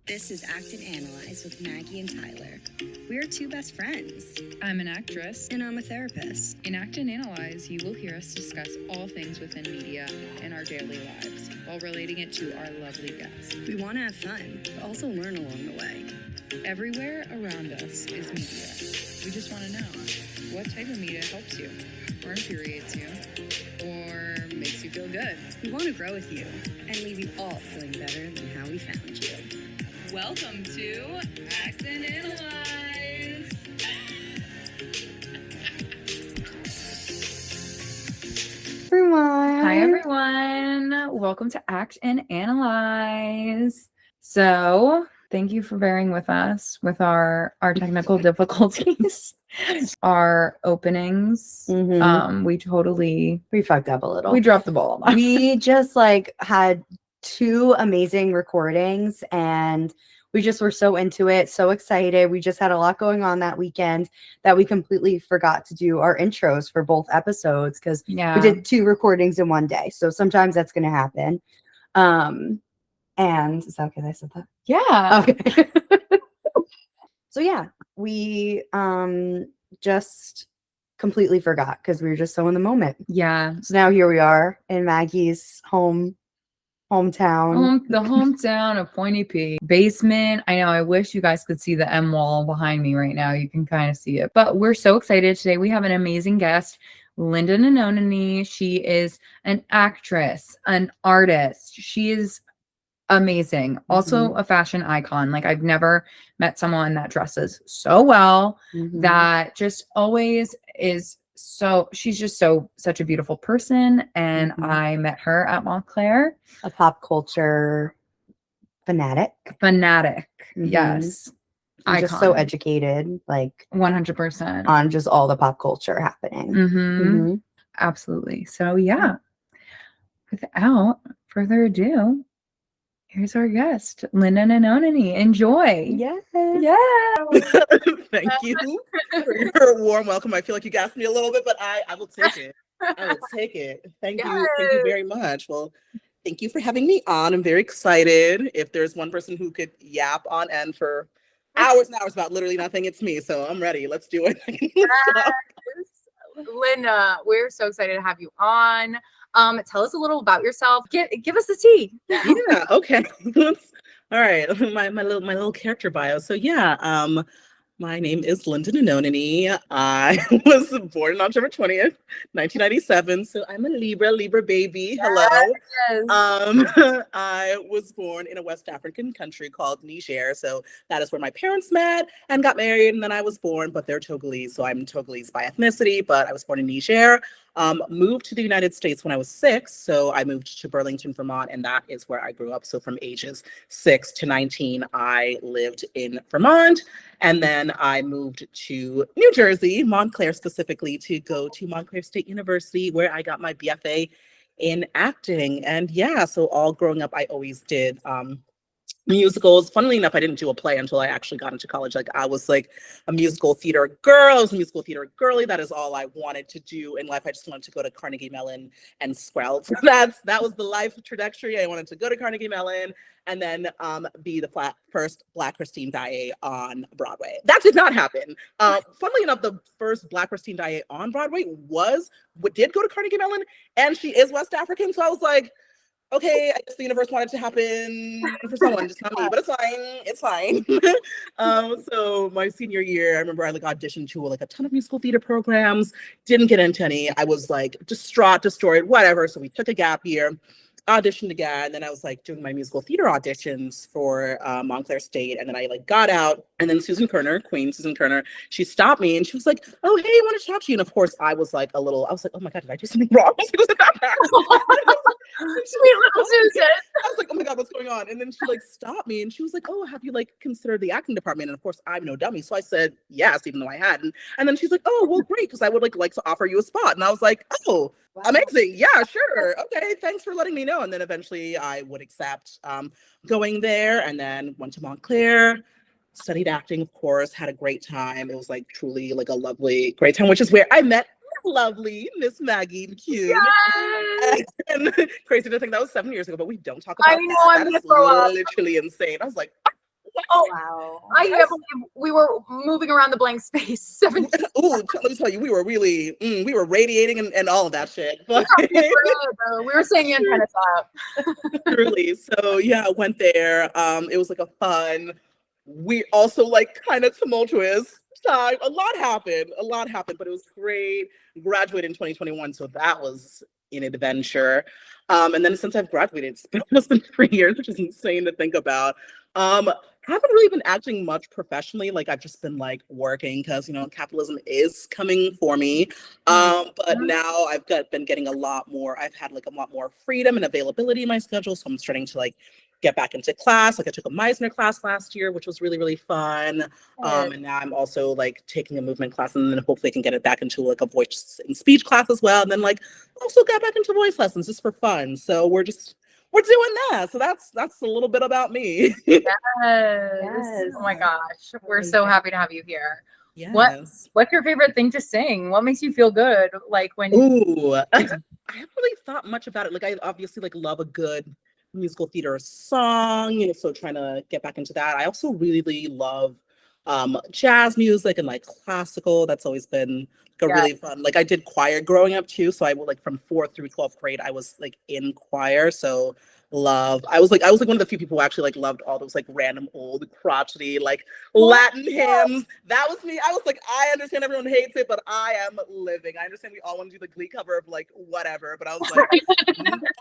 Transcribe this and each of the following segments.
This is Act and Analyze with Maggie and Tyler. We are two best friends. I'm an actress. And I'm a therapist. In Act and Analyze, you will hear us discuss all things within media and our daily lives while relating it to our lovely guests. We want to have fun, but also learn along the way. Everywhere around us is media. We just want to know what type of media helps you, or infuriates you, or makes you feel good. We want to grow with you and leave you all feeling better than how we found you. Welcome to Act and Analyze. Everyone. Hi, everyone. Welcome to Act and Analyze. So, thank you for bearing with us with our technical difficulties, our openings. We fucked up a little. We dropped the ball. We just had two amazing recordings and we just were so into it, so excited. We just had a lot going on that weekend that we completely forgot to do our intros for both episodes because we did two recordings in one day. So sometimes that's going to happen. And is that okay that I said that? Yeah. Okay. So yeah, we just completely forgot because we were just so in the moment. Yeah. So now here we are in Maggie's hometown. The hometown of Pointy P. Basement. I know, I wish you guys could see the M wall behind me right now. You can kind of see it. But we're so excited today. We have an amazing guest, Linda Nenonene. She is an actress, an artist. She is amazing. Also a fashion icon. I've never met someone that dresses so well, that just always is she's just such a beautiful person. And I met her at Montclair. A pop culture fanatic. Yes. I'm just so educated, 100% on just all the pop culture happening. Absolutely. So yeah, without further ado, here's our guest, Linda Nenonene. Enjoy. Yes. Thank you for your warm welcome. I feel like you gassed me a little bit, but I will take it. I will take it. Thank you. Thank you very much. Well, thank you for having me on. I'm very excited. If there's one person who could yap on end for hours and hours about literally nothing, it's me. So I'm ready. Let's do it. Linda, we're so excited to have you on. Tell us a little about yourself. Give us the tea. Yeah. Okay. All right. My little character bio. So yeah. My name is Linda Nenonene. I was born on October 20th, 1997. So I'm a Libra baby. Hello. Yes. I was born in a West African country called Niger. So that is where my parents met and got married. And then I was born, but they're Togolese. So I'm Togolese by ethnicity, but I was born in Niger. Moved to the United States when I was 6. So I moved to Burlington, Vermont, and that is where I grew up. So from ages 6 to 19, I lived in Vermont. And then I moved to New Jersey, Montclair specifically, to go to Montclair State University, where I got my BFA in acting. And yeah, so all growing up, I always did musicals. Funnily enough, I didn't do a play until I actually got into college. I was a musical theater girl. I was a musical theater girly. That is all I wanted to do in life. I just wanted to go to Carnegie Mellon and Sprout. So that was the life trajectory. I wanted to go to Carnegie Mellon and then be the first Black Christine Daae on Broadway. That did not happen. Funnily enough, the first Black Christine Daae on Broadway did go to Carnegie Mellon, and she is West African. So I was like, okay, I guess the universe wanted to happen for someone, just not me, but it's fine. So my senior year, I remember I auditioned to a ton of musical theater programs, didn't get into any. I was distraught, destroyed, whatever. So we took a gap year, auditioned again, and then I was doing my musical theater auditions for Montclair State, and then I got out, and then Queen Susan Kerner, she stopped me and she was like, oh, hey, I want to talk to you. And of course I was oh my God, did I do something wrong? Was it that bad? Sweet little Susan. I was like, oh my God, what's going on? And then she stopped me and she was like, oh, have you considered the acting department? And of course I'm no dummy, so I said yes, even though I hadn't. And then she's like, oh, well, great, because I would like to offer you a spot. And I was like, oh, wow. Amazing, yeah, sure, okay, thanks for letting me know. And then eventually I would accept going there, and then went to Montclair, studied acting, of course, had a great time. It was truly a lovely, great time, which is where I met lovely Miss Maggie McCune. Yes. And crazy to think that was 7 years ago, but we don't talk about I know, that. That is literally insane. I was like, Oh, Wow. I can't believe we were moving around the blank space 17. Ooh, let me tell you, we were really, we were radiating and all of that shit. But We were saying antennas up. truly. So yeah, I went there. It was like a fun, we also like kind of tumultuous time. A lot happened, but it was great. Graduated in 2021, so that was an adventure. And then since I've graduated, it's been almost been 3 years, which is insane to think about. Haven't really been acting much professionally. Like I've just been like working because capitalism is coming for me. But now been getting a lot more. I've had like a lot more freedom and availability in my schedule, so I'm starting to like get back into class. Like I took a Meisner class last year, which was really, really fun. And now I'm also like taking a movement class, and then hopefully I can get it back into like a voice and speech class as well. And then like also got back into voice lessons just for fun. So we're doing that. So that's a little bit about me. Yes. Oh my gosh. We're so happy to have you here. Yes. What's your favorite thing to sing? What makes you feel good? Like when Ooh, I haven't really thought much about it. Like I obviously like love a good musical theater song, so trying to get back into that. I also really, really love jazz music and like classical. That's always been like, a really fun. Like I did choir growing up too, so I would like from 4th through 12th grade I was like in choir. So I was like one of the few people who actually like loved all those like random old crotchety like Latin hymns. That was me. I was like, I understand everyone hates it, but I am living. I understand we all want to do the Glee cover of like whatever, but I was like,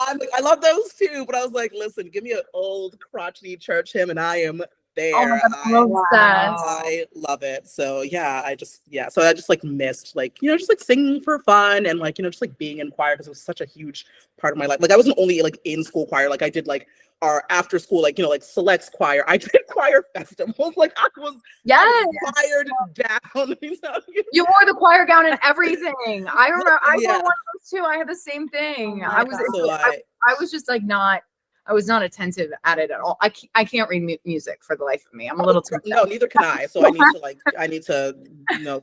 I love those too, but I was like, listen, give me an old crotchety church hymn and I am there. I love it. So yeah, I just like missed like just like singing for fun and like just like being in choir because it was such a huge part of my life. Like I wasn't only like in school choir, like I did like our after school like like selects choir. I did choir festivals. Like I was choired down. You wore the choir gown and everything. I remember I wore one of those too. I had the same thing. I was just like I was not attentive at it at all. I can't read music for the life of me. I'm a little too no, neither can I. So I need to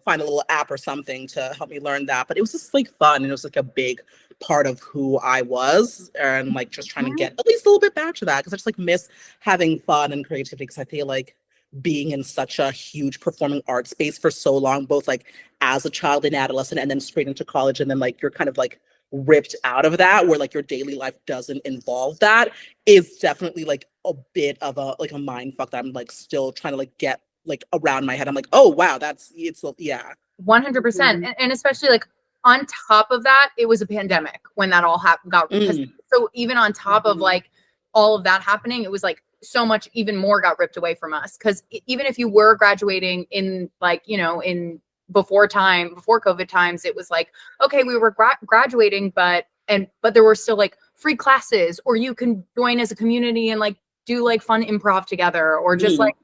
find a little app or something to help me learn that. But it was just like fun, and it was like a big part of who I was, and like just trying to get at least a little bit back to that because I just like miss having fun and creativity because I feel like being in such a huge performing arts space for so long, both like as a child and adolescent and then straight into college, and then like you're kind of like ripped out of that where like your daily life doesn't involve that is definitely like a bit of a mind fuck that I'm like still trying to like get like around my head. I'm like, oh wow, 100%. And especially like on top of that, it was a pandemic when that all happened. So even on top of like all of that happening, it was like so much even more got ripped away from us. Because even if you were graduating in like in before COVID times, it was like, okay, we were graduating, but there were still like free classes, or you can join as a community and like do like fun improv together, or just like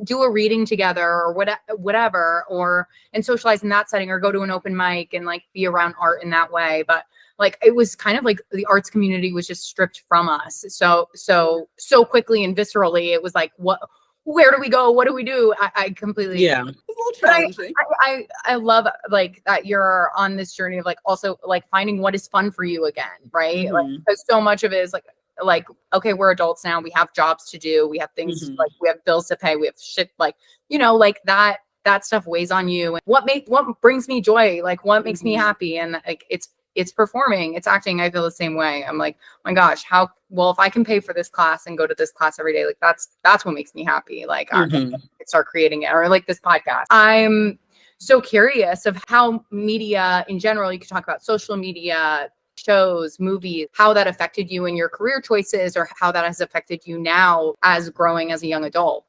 do a reading together or whatever, and socialize in that setting, or go to an open mic and like be around art in that way. But like it was kind of like the arts community was just stripped from us so quickly and viscerally. It was like, where do we go? What do we do? I completely it's a little challenging. I love like that you're on this journey of like also like finding what is fun for you again, right? Like because so much of it is like okay, we're adults now, we have jobs to do, we have things like we have bills to pay, we have shit like like that stuff weighs on you. And what brings me joy, like what makes me happy, and like it's performing, it's acting. I feel the same way. I'm like, my gosh, if I can pay for this class and go to this class every day, like that's what makes me happy. Like I start creating it, or like this podcast. I'm so curious of how media in general, you could talk about social media, shows, movies, how that affected you in your career choices, or how that has affected you now as growing as a young adult,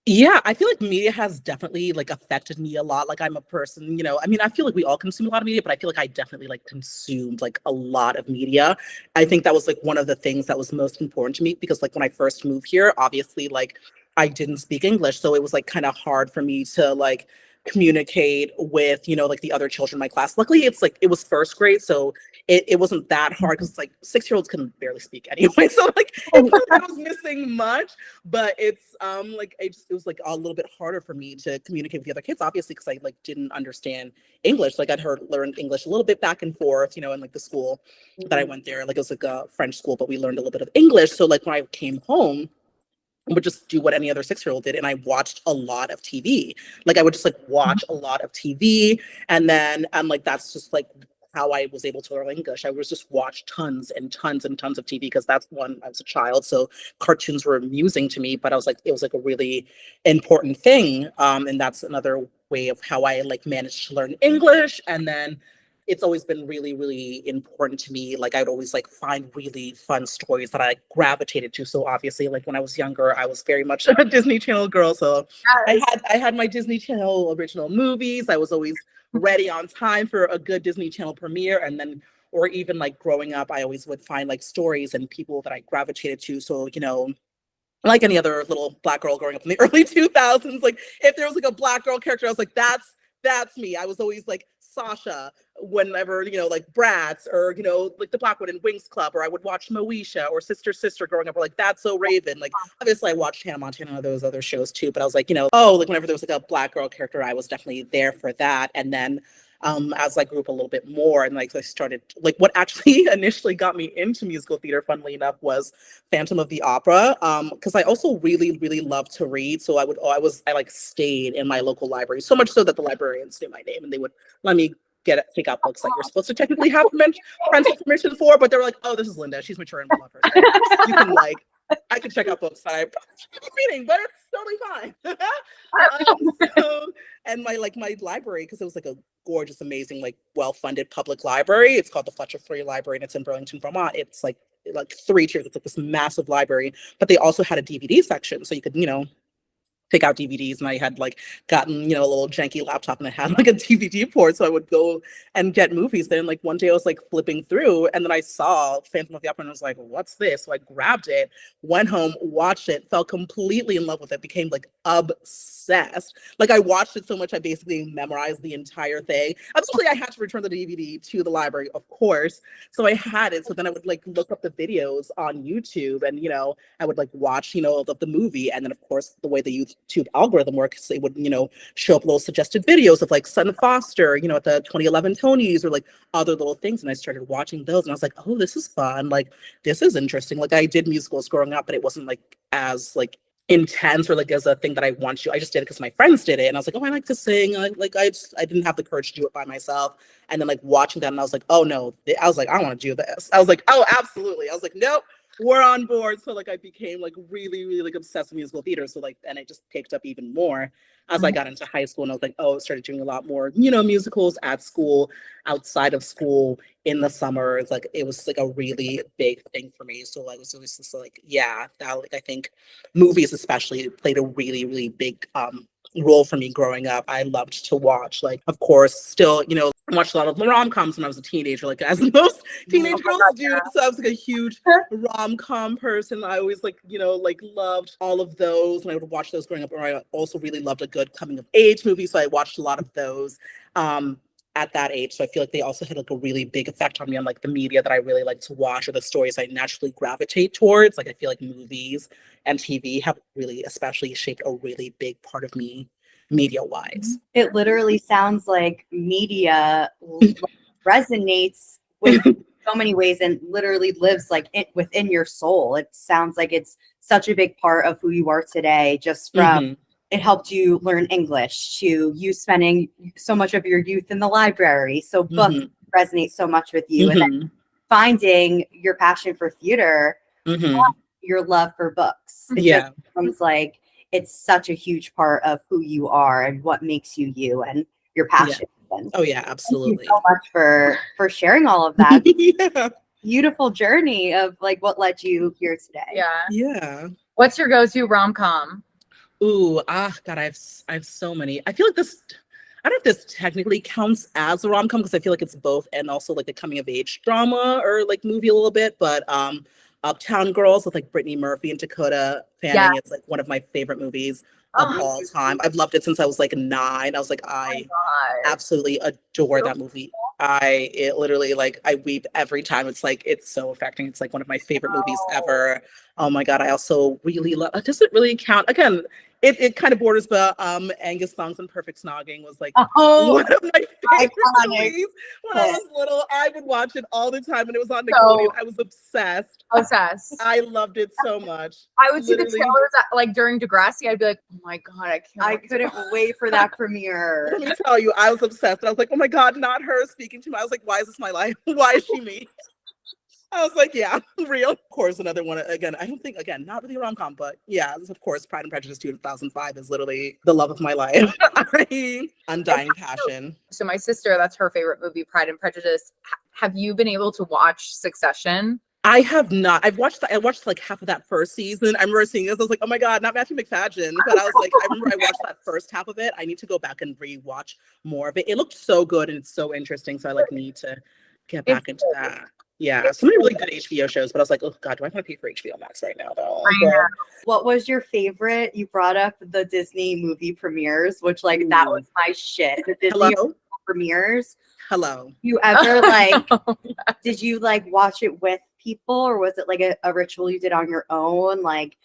Yeah, I feel like media has definitely like affected me a lot. Like I'm a person, I mean, I feel like we all consume a lot of media, but I feel like I definitely like consumed like a lot of media. I think that was like one of the things that was most important to me because like when I first moved here, obviously like I didn't speak English. So it was like kind of hard for me to like communicate with, like the other children in my class. Luckily, it was first grade. So it wasn't that hard because like 6-year-olds can barely speak anyway. So like it's not that I was missing much, but it's like it was like a little bit harder for me to communicate with the other kids, obviously, because I like didn't understand English. Like I'd learned English a little bit back and forth, in like the school that I went there. Like it was like a French school, but we learned a little bit of English. So like when I came home, would just do what any other 6-year-old did. And I watched a lot of TV. Like I would just like watch a lot of TV. And then I'm like, that's just like how I was able to learn English. I was just watch tons and tons and tons of TV because that's when I was a child. So cartoons were amusing to me, but I was like, it was like a really important thing. And that's another way of how I like managed to learn English. And then it's always been really, really important to me. Like I'd always like find really fun stories that I gravitated to. So obviously, like when I was younger, I was very much a Disney Channel girl. So I had my Disney Channel original movies. I was always ready on time for a good Disney Channel premiere. And then, or even like growing up, I always would find like stories and people that I gravitated to. So, you know, like any other little Black girl growing up in the early 2000s, like if there was like a Black girl character, I was like, that's me. I was always like Sasha whenever, you know, like Bratz or, you know, like the Black one in Winx Club, or I would watch Moesha or Sister growing up, or like That's So Raven. Like obviously I watched Hannah Montana and those other shows too, but I was like, you know, oh, like whenever there was like a Black girl character, I was definitely there for that. And then as I grew up a little bit more and like I started, like what actually initially got me into musical theater, funnily enough, was Phantom of the Opera. Because I also really, really love to read. So I like stayed in my local library, so much so that the librarians knew my name and they would let me take out books like you're supposed to technically have parental permission for, but they were like, oh, this is Linda, she's mature and we love her. So you can like, I can check out books that I'm reading, but it's totally fine. And my library, because it was like a gorgeous, amazing, like well-funded public library. It's called the Fletcher Free Library, and it's in Burlington, Vermont. It's like 3 tiers. It's like this massive library, but they also had a DVD section, so you could, you know, pick out DVDs. And I had like gotten, you know, a little janky laptop and I had like a DVD port. So I would go and get movies there. And like one day I was like flipping through and then I saw Phantom of the Opera and I was like, what's this? So I grabbed it, went home, watched it, fell completely in love with it, became like obsessed. Like I watched it so much, I basically memorized the entire thing. Obviously I had to return the DVD to the library, of course. So I had it. So then I would like look up the videos on YouTube and, you know, I would like watch, you know, the movie. And then of course the way the YouTube algorithm works, it would, you know, show up little suggested videos of like Sutton Foster, you know, at the 2011 Tonys or like other little things. And I started watching those and I was like, oh, this is fun. Like, this is interesting. Like I did musicals growing up, but it wasn't like as like intense or like as a thing that I want to. I just did it because my friends did it. And I was like, oh, I like to sing. I didn't have the courage to do it by myself. And then like watching that and I was like, oh no, I was like, I want to do this. I was like, oh, absolutely. I was like, nope. We're on board. So like I became like really, really like obsessed with musical theater. So like, and it just picked up even more as I got into high school. And I was like, oh, I started doing a lot more, you know, musicals at school, outside of school, in the summer. It's like, it was like a really big thing for me. So I was always just like, yeah, that like, I think movies especially played a really, really big role for me growing up. I loved to watch, like, of course, still, you know, watched a lot of rom-coms when I was a teenager, like as most teenage girls do. So I was like a huge rom-com person. I always like, you know, like loved all of those, and I would watch those growing up. Or I also really loved a good coming of age movie, so I watched a lot of those at that age. So I feel like they also had like a really big effect on me on like the media that I really like to watch or the stories I naturally gravitate towards. Like I feel like movies and TV have really especially shaped a really big part of me media-wise. It literally sounds like media resonates with so many ways and literally lives like within your soul. It sounds like it's such a big part of who you are today, just from it helped you learn English to you spending so much of your youth in the library. So books resonate so much with you. And then finding your passion for theater, your love for books. It just becomes like, it's such a huge part of who you are and what makes you you and your passion. Oh yeah, absolutely. Thank you so much for sharing all of that. Beautiful journey of like what led you here today. Yeah. What's your go-to rom-com? Ooh, God, I have so many. I feel like this, I don't know if this technically counts as a rom-com because I feel like it's both and also like the coming of age drama or like movie a little bit, but Uptown Girls with like Brittany Murphy and Dakota Fanning. It's like one of my favorite movies of all time. I've loved it since I was like 9. I was like, I absolutely adore that movie. It literally like I weep every time. It's like, it's so affecting. It's like one of my favorite movies ever. Oh my God. I also really love, does it really count? Again, it kind of borders, but Angus Thongs and Perfect Snogging was like Oh, one of my favorite iconic. movies. When I was little, I would watch it all the time, and it was on So- Nickelodeon. I was obsessed. Obsessed. I loved it so much. I would see the Literally. trailers like during Degrassi. I'd be like, oh my god, I can't. I wait to couldn't wait for that premiere. Let me tell you, I was obsessed. And I was like, oh my God, not her speaking to me. I was like, why is this my life? Why is she me? I was like, yeah, real. Of course, another one. Again, I don't think, again, not really a rom-com, but yeah, this, of course, Pride and Prejudice 2005 is literally the love of my life. Undying passion. So my sister, that's her favorite movie, Pride and Prejudice. Have you been able to watch Succession? I have not. I watched like half of that first season. I remember seeing this. I was like, oh my God, not Matthew McFadden. But I was like, I remember I watched that first half of it. I need to go back and rewatch more of it. It looked so good and it's so interesting. So I like need to get back into that. Yeah, so many really good HBO shows, but I was like, oh God, do I want to pay for HBO Max right now though? What was your favorite? You brought up the Disney movie premieres, which like that was my shit. The Disney premieres. Hello. You ever like? Did you like watch it with people, or was it like a ritual you did on your own? Like,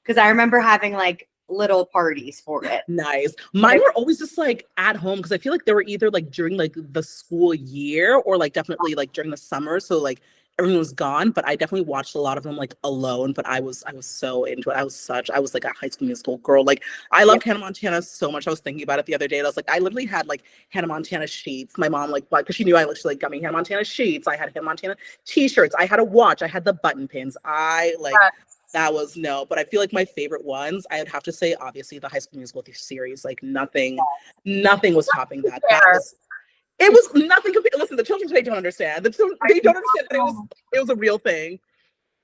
because I remember having like little parties for it. Nice. Mine were always just like at home because I feel like they were either like during like the school year or like definitely like during the summer. So like everyone was gone, but I definitely watched a lot of them like alone. But I was so into it. I was like a High School Musical girl. Like I loved Hannah Montana so much. I was thinking about it the other day. And I was like, I literally had like Hannah Montana sheets. My mom like because she knew I literally like got me Hannah Montana sheets. I had Hannah Montana t-shirts. I had a watch. I had the button pins. I like. That was but I feel like my favorite ones, I would have to say, obviously, the High School Musical series. Like nothing was topping that. It was nothing. Listen, the children today don't understand. They don't understand that it was a real thing.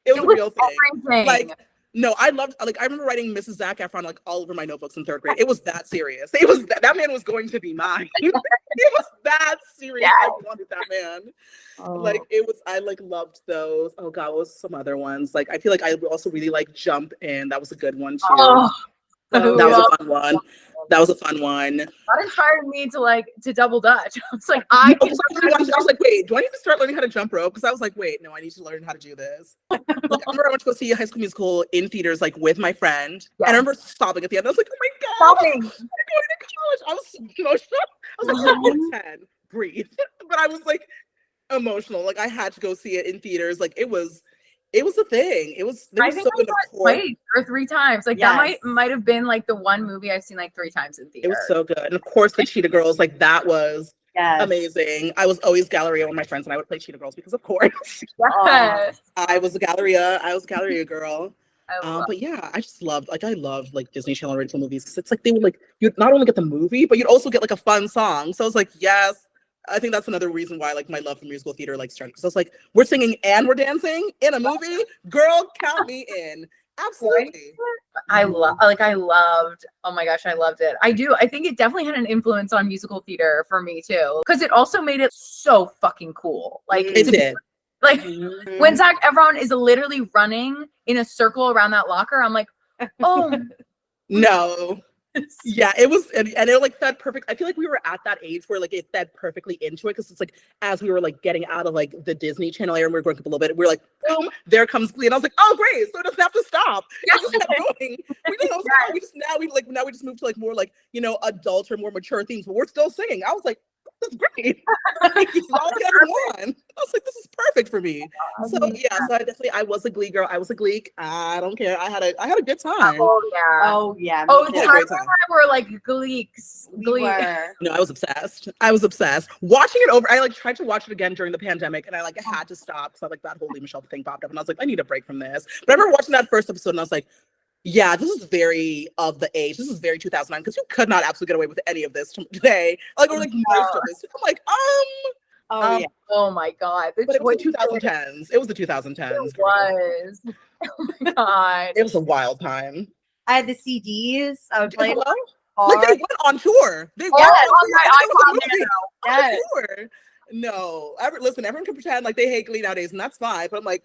It was a real thing. Everything. Like, no, I remember writing Mrs. Zac Efron like all over my notebooks in 3rd grade. It was that serious. It was that man was going to be mine. It was that serious. I wanted that man. Like it was. I like loved those. Oh God, what was some other ones? Like I feel like I also really like Jump, and that was a good one too. That was a fun one. That was a fun one. That inspired me to double dutch. I was like, I was like, wait, do I need to start learning how to jump rope? Because I was like, wait, no, I need to learn how to do this. Like, I remember I went to go see a High School Musical in theaters, like with my friend. Yes. And I remember sobbing at the end. I was like, oh my God, I'm going to college. I was so emotional. I was like, I'm 10, breathe. But I was like emotional. Like I had to go see it in theaters. Like it was a thing. I think I saw it twice or 3 times. Like that might have been like the one movie I've seen like 3 times in theater. It was so good. And of course the Cheetah Girls, like that was amazing. I was always Galleria with my friends and I would play Cheetah Girls because of course. Yes. I was a Galleria girl. But yeah, I loved like Disney Channel original movies because it's like they would like you'd not only get the movie, but you'd also get like a fun song. So I was like, yes. I think that's another reason why like my love for musical theater like started because I was like, we're singing and we're dancing in a movie. Girl, count me in. Absolutely. I loved. Oh my gosh, I loved it. I do. I think it definitely had an influence on musical theater for me too, because it also made it so fucking cool. Like it did. Like when Zac Efron is literally running in a circle around that locker, I'm like, oh no. Yeah, it was, and it like fed perfect. I feel like we were at that age where like it fed perfectly into it because it's like as we were like getting out of like the Disney Channel era and we were growing up a little bit, we were like, boom, there comes Glee, and I was like, oh great, so it doesn't have to stop. It just kept going. Now we just moved to like more like adult or more mature themes, but we're still singing. I was like, that's great. All the other one. I was like, this is perfect for me. So yeah, so I was a Glee girl. I was a Gleek. I don't care. I had a good time. Oh yeah. Tyler and I were like Gleeks. No, I was obsessed. Watching it over, I like tried to watch it again during the pandemic, and I like had to stop because like that whole Lee Michelle thing popped up, and I was like, I need a break from this. But I remember watching that first episode, and I was like, yeah, this is very of the age. This is very 2009 because you could not absolutely get away with any of this today. Like, or like most of this. I'm like, yeah. Oh my God. But it was the 2010s. It was the 2010s. It was. Oh my God. It was a wild time. I had the CDs. I would play. Like they went on tour. They went on tour. No, listen, everyone can pretend like they hate Glee nowadays, and that's fine. But I'm like,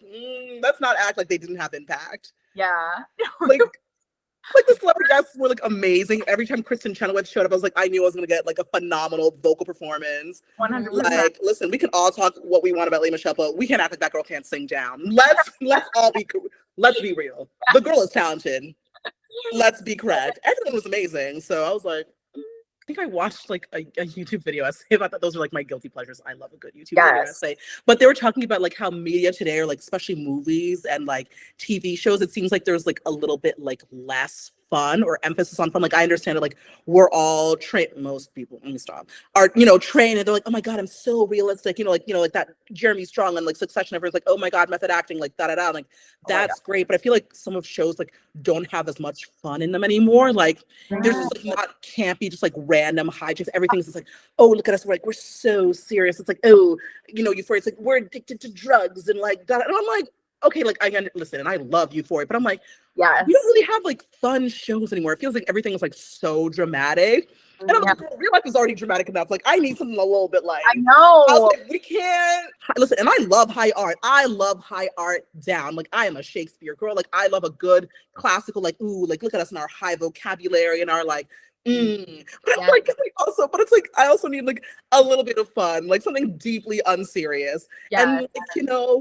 let's not act like they didn't have impact. Yeah. like the celebrity guests were like amazing. Every time Kristen Chenoweth showed up, I was like, I knew I was gonna get like a phenomenal vocal performance. 100%. Like, listen, we can all talk what we want about Lea Michele, but we can't act like that girl can't sing down. Let's be real. The girl is talented. let's be correct. Everyone was amazing. So I was like, I think I watched like a YouTube video essay about that. Those are like my guilty pleasures. I love a good YouTube video essay. But they were talking about like how media today, or like especially movies and like TV shows, it seems like there's like a little bit like less fun or emphasis on fun. Like I understand it, like we're all trained, most people, let me stop, are, you know, trained and they're like, oh my God, I'm so realistic, like that Jeremy Strong and like Succession, everyone's like, oh my God, method acting, like da da da, like that's great. But I feel like some of shows like don't have as much fun in them anymore. Like there's just like not campy, just like random hijinks. Everything's just like, oh, look at us, we're so serious. It's like, oh, Euphoria, it's like we're addicted to drugs and like that. And I'm like, okay, like listen, and I love Euphoria, but I'm like, we don't really have like fun shows anymore. It feels like everything is like so dramatic. And I'm like, real life is already dramatic enough. Like I need something a little bit like, I know. I was like, we can't listen. And I love high art. I love high art down. Like I am a Shakespeare girl. Like I love a good classical, like, ooh, like look at us in our high vocabulary and our like, But I'm like, but it's like I also need like a little bit of fun, like something deeply unserious, and like,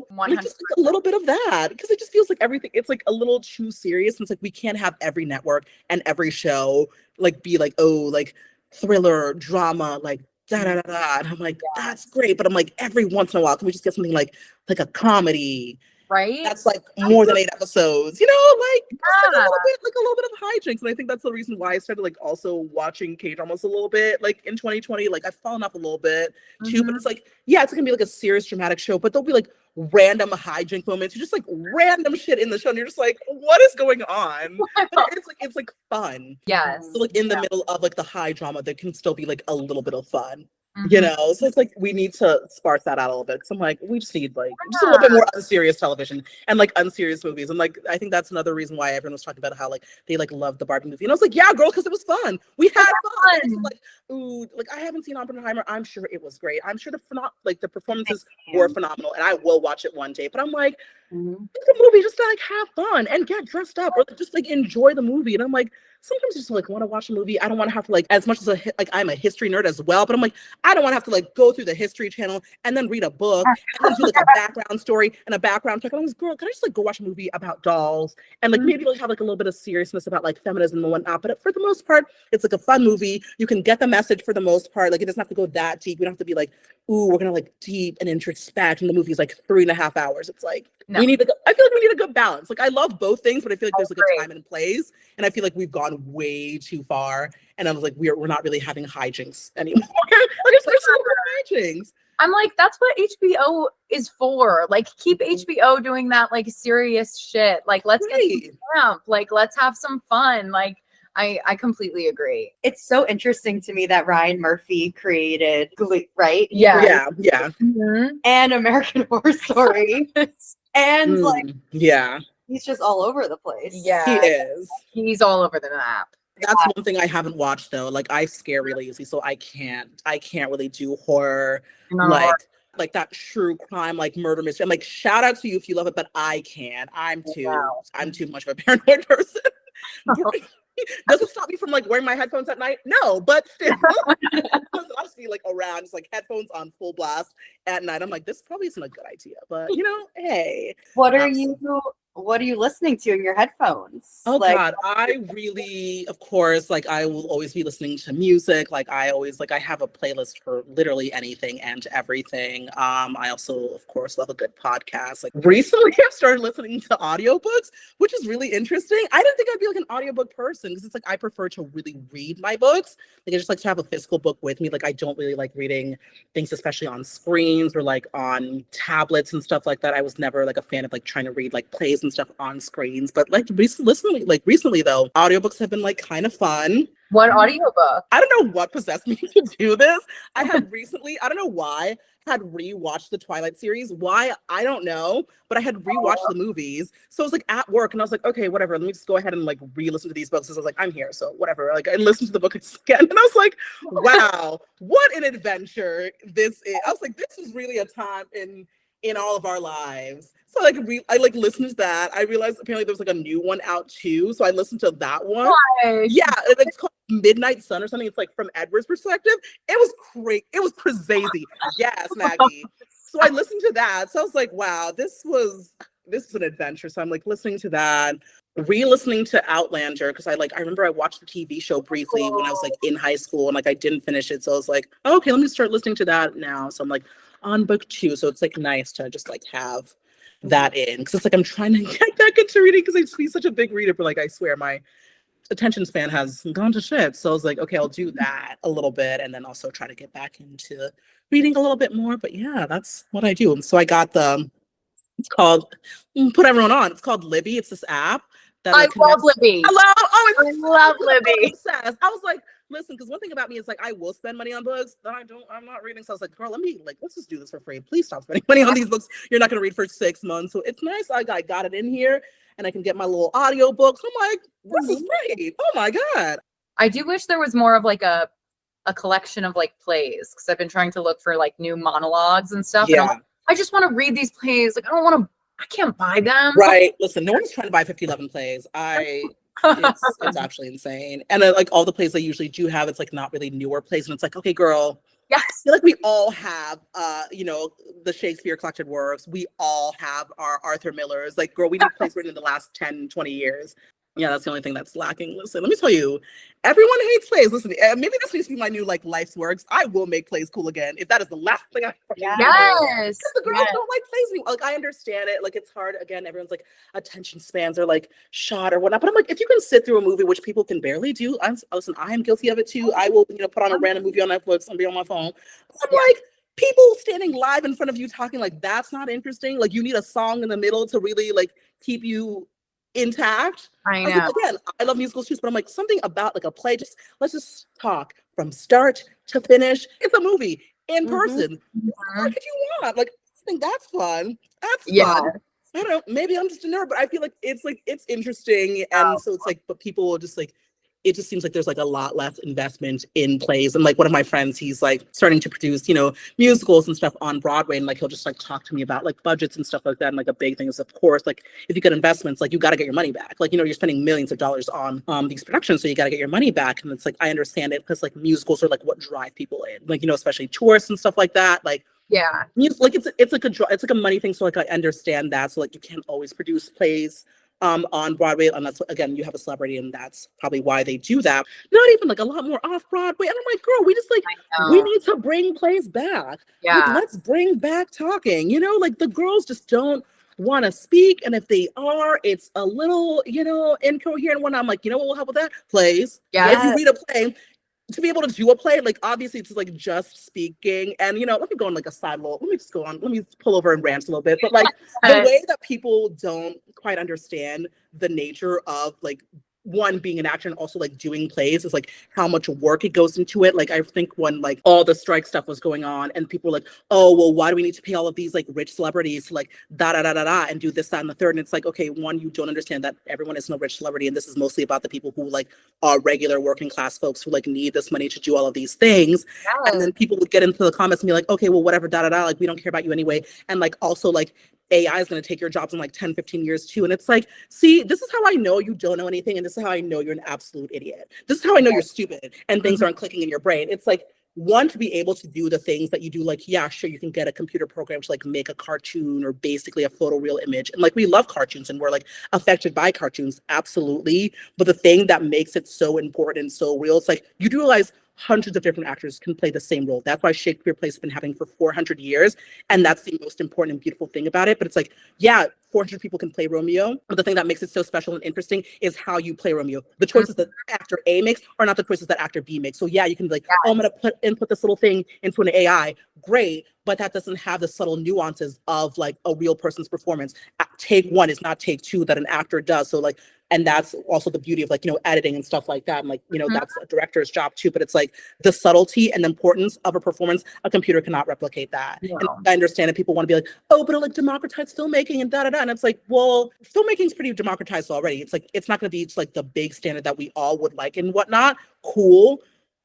like, just like a little bit of that, because it just feels like everything, it's like a little too serious. And it's like we can't have every network and every show like be like, oh, like thriller, drama, like da da da da. And I'm like, that's great, but I'm like, every once in a while, can we just get something like a comedy? Right. That's like more than 8 episodes, like a little bit of hijinks. And I think that's the reason why I started like also watching K-dramas a little bit, like in 2020. Like I've fallen off a little bit too, but it's like, it's gonna be like a serious dramatic show, but there'll be like random hijink moments. You're just like random shit in the show, and you're just like, what is going on? But it's like fun. Yes. So like in the middle of like the high drama, there can still be like a little bit of fun. So it's like we need to sparse that out a little bit, because I'm like, we just need like just a little bit more unserious television and like unserious movies. And like I think that's another reason why everyone was talking about how like they like loved the Barbie movie, and I was like, yeah, girl, because it was fun. We had fun. It was like, ooh, like I haven't seen Oppenheimer. I'm sure it was great. I'm sure the performances were phenomenal, and I will watch it one day. But I'm like, it's a movie, just to like have fun and get dressed up, or just like enjoy the movie. And I'm like, sometimes I just like want to watch a movie. I don't want to have to like, as much as like I'm a history nerd as well, but I'm like, I don't want to have to like go through the History Channel and then read a book and then do like a background story and a background check. And I'm like, girl, can I just like go watch a movie about dolls and like maybe like have like a little bit of seriousness about like feminism and whatnot? But for the most part, it's like a fun movie. You can get the message for the most part. Like it doesn't have to go that deep. We don't have to be like, ooh, we're gonna like deep and introspect, and the movie's like 3.5 hours. It's like we need I feel like we need a good balance. Like I love both things, but I feel like there's like a time and place, and I feel like we've gone way too far. And I was like, we're not really having hijinks anymore. Like it's like hijinks. I'm like, that's what HBO is for. Like, keep HBO doing that like serious shit. Like, let's get some camp. Like, let's have some fun. Like, I completely agree. It's so interesting to me that Ryan Murphy created Glee, right? Yeah. And American Horror Story. And like, he's just all over the place. Yeah, he is. He's all over the map. That's one thing I haven't watched though. Like I scare really easily, so I can't really do horror. Like that true crime, like murder mystery. I'm like, shout out to you if you love it, but I can't. I'm too much of a paranoid person. Does it stop me from like wearing my headphones at night? No, but still, I'll just be like around, just like headphones on full blast at night. I'm like, this probably isn't a good idea, but hey. What are you listening to in your headphones? Oh God, I really, of course, like I will always be listening to music. Like I have a playlist for literally anything and everything. I also, of course, love a good podcast. Like recently I've started listening to audiobooks, which is really interesting. I didn't think I'd be like an audiobook person, because it's like I prefer to really read my books. Like I just like to have a physical book with me. Like I don't really like reading things, especially on screens or like on tablets and stuff like that. I was never like a fan of like trying to read like plays and stuff on screens, but like recently though, audiobooks have been like kind of fun. What audiobook? I don't know what possessed me to do this. I had recently, I don't know why, had rewatched the Twilight series. Why? I don't know, but I had rewatched the movies. So I was like at work and I was like, okay, whatever, let me just go ahead and like re-listen to these books. So I was like, I'm here, so whatever. Like I listened to the book again and I was like, wow, what an adventure this is. I was like, this is really a time in all of our lives. So like I like listened to that. I realized apparently there's like a new one out too. So I listened to that one. Nice. Yeah, it's called Midnight Sun or something. It's like from Edward's perspective. It was great. It was crazy. Yes, Maggie. So I listened to that. So I was like, wow, this is an adventure. So I'm like listening to that. re-listening to Outlander because I remember I watched the TV show briefly when I was like in high school and like I didn't finish it. So I was like, oh, okay, let me start listening to that now. So I'm like on book 2. So it's like nice to just like have that in because it's like I'm trying to get back into reading because I used to be such a big reader, but like I swear my attention span has gone to shit. So I was like, okay, I'll do that a little bit and then also try to get back into reading a little bit more. But yeah, that's what I do. And so I got it's called, put everyone on. It's called Libby. It's this app that I love Libby. Hello. Oh, I love Libby. Obsessed. I was like, listen, because one thing about me is like I will spend money on books that I'm not reading. So I was like, girl, let's just do this for free. Please stop spending money on these books you're not gonna read for 6 months. So it's nice. I got it in here and I can get my little audio books. I'm like, this is great. Oh my God. I do wish there was more of like a collection of like plays because I've been trying to look for like new monologues and stuff. Yeah. And like, I just want to read these plays. Like I can't buy them. Right. Listen, no one's trying to buy 5011 plays. It's actually insane. And like all the plays they usually do have, it's like not really newer plays. And it's like, okay, girl. Yes. I feel like we all have, the Shakespeare collected works. We all have our Arthur Millers. Like, girl, we need plays written in the last 10, 20 years. Yeah, that's the only thing that's lacking. Listen, let me tell you, everyone hates plays. Listen, maybe this needs to be my new like life's works. I will make plays cool again if that is the last thing I do. Yes. Because the girls don't like plays anymore. Like I understand it. Like it's hard. Again, everyone's like attention spans are like shot or whatnot. But I'm like, if you can sit through a movie, which people can barely do, listen, I am guilty of it too. I will, put on a random movie on Netflix and be on my phone. But I'm like, people standing live in front of you talking like that's not interesting. Like you need a song in the middle to really like keep you intact. I know. Like, again, I love musicals too, but I'm like something about like a play. Let's just talk from start to finish. It's a movie in person. What could you want? Like, I think that's fun. That's fun. I don't know. Maybe I'm just a nerd, but I feel like it's interesting, and so it's like, but people will just like. It just seems like there's like a lot less investment in plays. And like one of my friends, he's like starting to produce, musicals and stuff on Broadway. And like, he'll just like talk to me about like budgets and stuff like that. And like a big thing is of course, like if you get investments, like you got to get your money back. Like, you're spending millions of dollars on these productions. So you got to get your money back. And it's like, I understand it because like musicals are like what drive people in, like, especially tourists and stuff like that. Like, yeah, like it's like a money thing. So like, I understand that. So like, you can't always produce plays on Broadway unless again you have a celebrity, and that's probably why they do that. Not even like a lot more off Broadway. And I'm like, girl, we just like we need to bring plays back. Yeah, like, let's bring back talking. Like the girls just don't want to speak, and if they are, it's a little incoherent. When I'm like, what will help with that? Plays. Yeah, if you read a play. To be able to do a play, like obviously it's like just speaking, and let me go on like a side little. Let me pull over and rant a little bit. But like the way that people don't quite understand the nature of like one being an actor and also like doing plays is like how much work it goes into it. Like I think when like all the strike stuff was going on and people were like, oh well, why do we need to pay all of these like rich celebrities to like da and do this, that, and the third? And it's like, okay, one, you don't understand that everyone isn't a rich celebrity, and this is mostly about the people who like are regular working class folks who like need this money to do all of these things. And then people would get into the comments and be like, okay, well, whatever, like we don't care about you anyway. And like also like AI is going to take your jobs in like 10, 15 years too. And it's like, see, this is how I know you don't know anything. And this is how I know you're an absolute idiot. This is how I know you're stupid and things aren't clicking in your brain. It's like, one, to be able to do the things that you do, like, yeah, sure, you can get a computer program to like make a cartoon or basically a photoreal image. And like, we love cartoons and we're like affected by cartoons. Absolutely. But the thing that makes it so important and so real, it's like, you do realize hundreds of different actors can play the same role. That's why Shakespeare plays have been happening for 400 years. And that's the most important and beautiful thing about it. But it's like, yeah, 400 people can play Romeo. But the thing that makes it so special and interesting is how you play Romeo. The choices that actor A makes are not the choices that actor B makes. So yeah, you can be like, oh, I'm going to input this little thing into an AI. Great. But that doesn't have the subtle nuances of like a real person's performance. Take one is not take two that an actor does. So like, and that's also the beauty of like, editing and stuff like that. And like, that's a director's job too. But it's like the subtlety and importance of a performance, a computer cannot replicate that. Yeah. And I understand that people want to be like, oh, but it'll like democratize filmmaking and da-da-da. And it's like, well, filmmaking is pretty democratized already. It's like, it's not going to be like the big standard that we all would like and whatnot. Cool.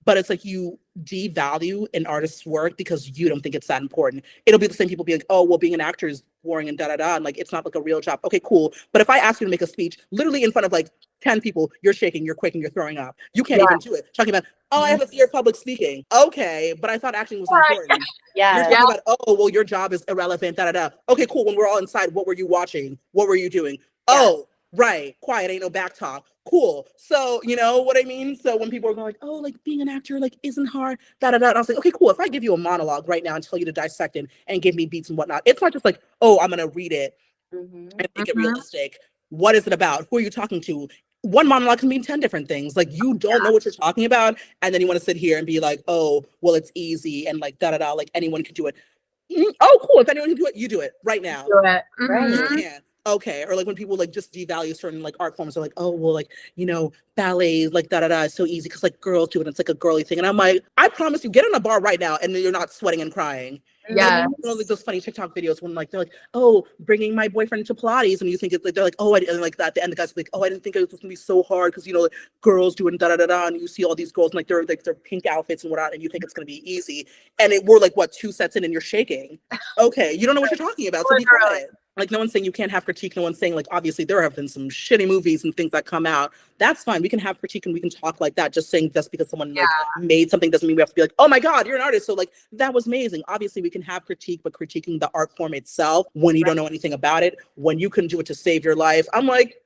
But it's like you devalue an artist's work because you don't think it's that important. It'll be the same people being like, oh, well, being an actor is boring and da-da-da. And like, it's not like a real job. Okay, cool. But if I ask you to make a speech, literally in front of like 10 people, you're shaking, you're quaking, you're throwing up. You can't even do it. Talking about, oh, I have a fear of public speaking. Okay, but I thought acting was important. You're talking about, oh, well, your job is irrelevant, da-da-da. Okay, cool. When we're all inside, what were you watching? What were you doing? Oh, Right. Quiet, ain't no back talk. Cool. So, you know what I mean? So when people are going like, oh, like being an actor, like isn't hard, da da da. And I was like, okay, cool. If I give you a monologue right now and tell you to dissect it and give me beats and whatnot, it's not just like, oh, I'm gonna read it and make it realistic. What is it about? Who are you talking to? One monologue can mean 10 different things. Like you don't know what you're talking about, and then you want to sit here and be like, oh, well, it's easy and like da da da, like anyone can do it. Oh, cool. If anyone can do it, you do it right now. Do it. Right. You can. Okay. Or like when people like just devalue certain like art forms, are like, oh, well, like, you know, ballet, like da da da is so easy because like girls do it. It's like a girly thing. And I'm like, I promise you, get in a bar right now and you're not sweating and crying. Yeah. You know, like those funny TikTok videos when like they're like, oh, bringing my boyfriend to Pilates, and you think it's like they're like, oh, and like at the end the guy's like, oh, I didn't think it was gonna be so hard because you know like, girls do it and da da da da, and you see all these girls in, like their pink outfits and whatnot, and you think it's gonna be easy, and we're like what 2 sets in and you're shaking. Okay, you don't know what you're talking about, so be quiet. Like no one's saying you can't have critique. No one's saying like obviously there have been some shitty movies and things that come out. That's fine. We can have critique and we can talk like that. Just saying just because someone like made something doesn't mean we have to be like, oh my God, you're an artist. So like that was amazing. Obviously we can have critique, but critiquing the art form itself when you don't know anything about it, when you can do it to save your life, I'm like,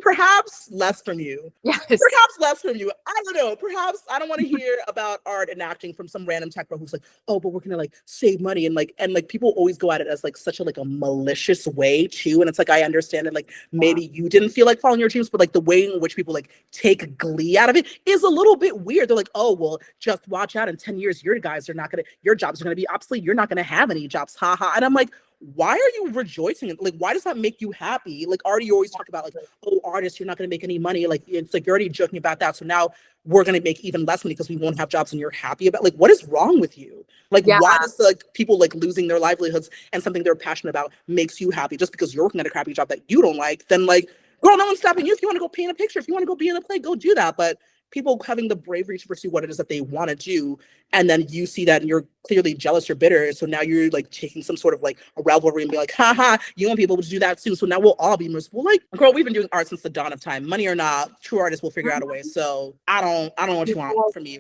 perhaps less from you. Yes. Perhaps less from you. I don't know. Perhaps I don't want to hear about art and acting from some random tech bro who's like, oh, but we're gonna like save money and like people always go at it as like such a like a malicious way too. And it's like I understand it, like maybe you didn't feel like following your dreams, but like the way in which people like take glee out of it is a little bit weird. They're like, oh well, just watch out in 10 years, your jobs are gonna be obsolete. You're not gonna have any jobs. Ha ha. And I'm like, why are you rejoicing? Like, why does that make you happy? Like, already you always talk about like, oh, artists, you're not going to make any money. Like, it's like you're already joking about that. So now we're going to make even less money because we won't have jobs and you're happy about. Like, what is wrong with you? Like, why does like people like losing their livelihoods and something they're passionate about makes you happy just because you're working at a crappy job that you don't like? Then like, girl, no one's stopping you. If you want to go paint a picture, if you want to go be in a play, go do that. But people having the bravery to pursue what it is that they want to do, and then you see that and you're clearly jealous, you're bitter, so now you're like taking some sort of like a rivalry and be like, haha, you want people to do that too, so now we'll all be miserable. Like, girl, we've been doing art since the dawn of time. Money or not, true artists will figure out a way. So I don't know what you want from me.